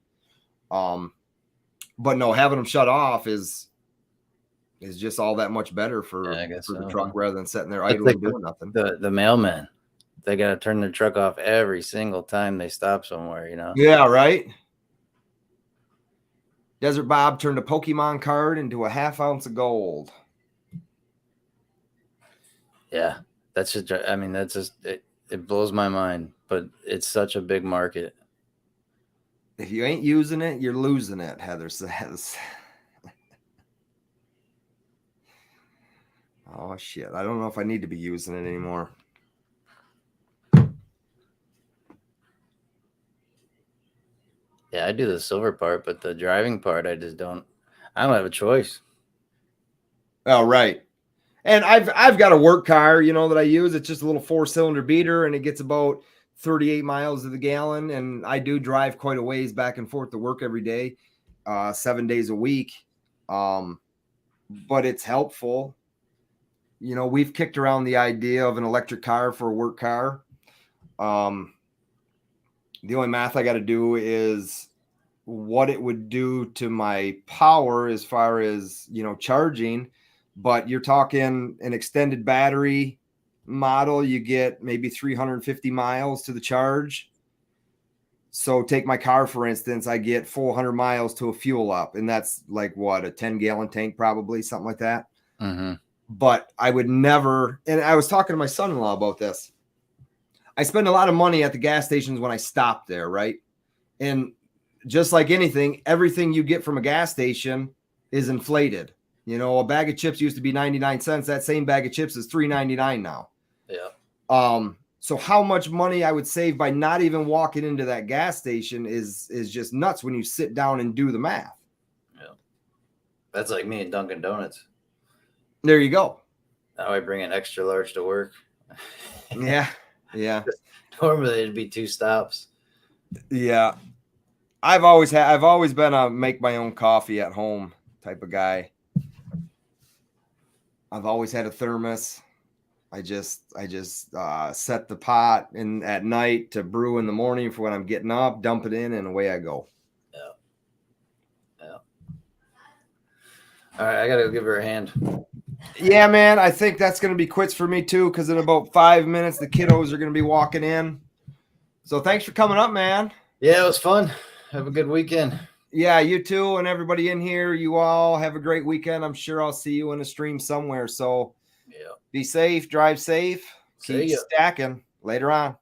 A: But no, having them shut off is just all that much better for the truck rather than sitting there idle and doing nothing.
B: The mailman, they got to turn their truck off every single time they stop somewhere,
A: Yeah, right. Desert Bob turned a Pokemon card into a 1/2 ounce of gold.
B: Yeah, that's just. I mean, that's just it blows my mind, but it's such a big market.
A: If you ain't using it, you're losing it, Heather says. Oh shit! I don't know if I need to be using it anymore.
B: Yeah, I do the silver part, but the driving part, I don't have a choice.
A: Oh, right. And I've got a work car, that I use. It's just a little 4-cylinder beater, and it gets about 38 miles to the gallon. And I do drive quite a ways back and forth to work every day, 7 days a week. But it's helpful. We've kicked around the idea of an electric car for a work car. The only math I got to do is what it would do to my power as far as, charging. But you're talking an extended battery model, you get maybe 350 miles to the charge. So take my car, for instance, I get 400 miles to a fuel up, and that's like what, a 10-gallon tank, probably something like that.
B: Mm-hmm.
A: But I would never, and I was talking to my son-in-law about this. I spend a lot of money at the gas stations when I stop there, right? And just like anything, everything you get from a gas station is inflated. A bag of chips used to be 99 cents. That same bag of chips is $3.99 now.
B: Yeah.
A: So how much money I would save by not even walking into that gas station is just nuts when you sit down and do the math.
B: Yeah. That's like me at Dunkin' Donuts.
A: There you go.
B: Now I bring an extra large to work.
A: Yeah. Yeah.
B: Normally it'd be 2 stops.
A: Yeah. I've always been a make my own coffee at home type of guy. I've always had a thermos. I just set the pot in at night to brew in the morning for when I'm getting up, dump it in, and away I go.
B: Yeah. All right, I gotta go give her a hand.
A: Yeah, man, I think that's gonna be quits for me too, because in about 5 minutes the kiddos are gonna be walking in. So thanks for coming up, man.
B: Yeah, it was fun. Have a good weekend.
A: Yeah, you too, and everybody in here, you all have a great weekend. I'm sure I'll see you in a stream somewhere. So
B: Yeah.
A: be safe, drive safe,
B: See
A: keep
B: ya.
A: stacking. Later on.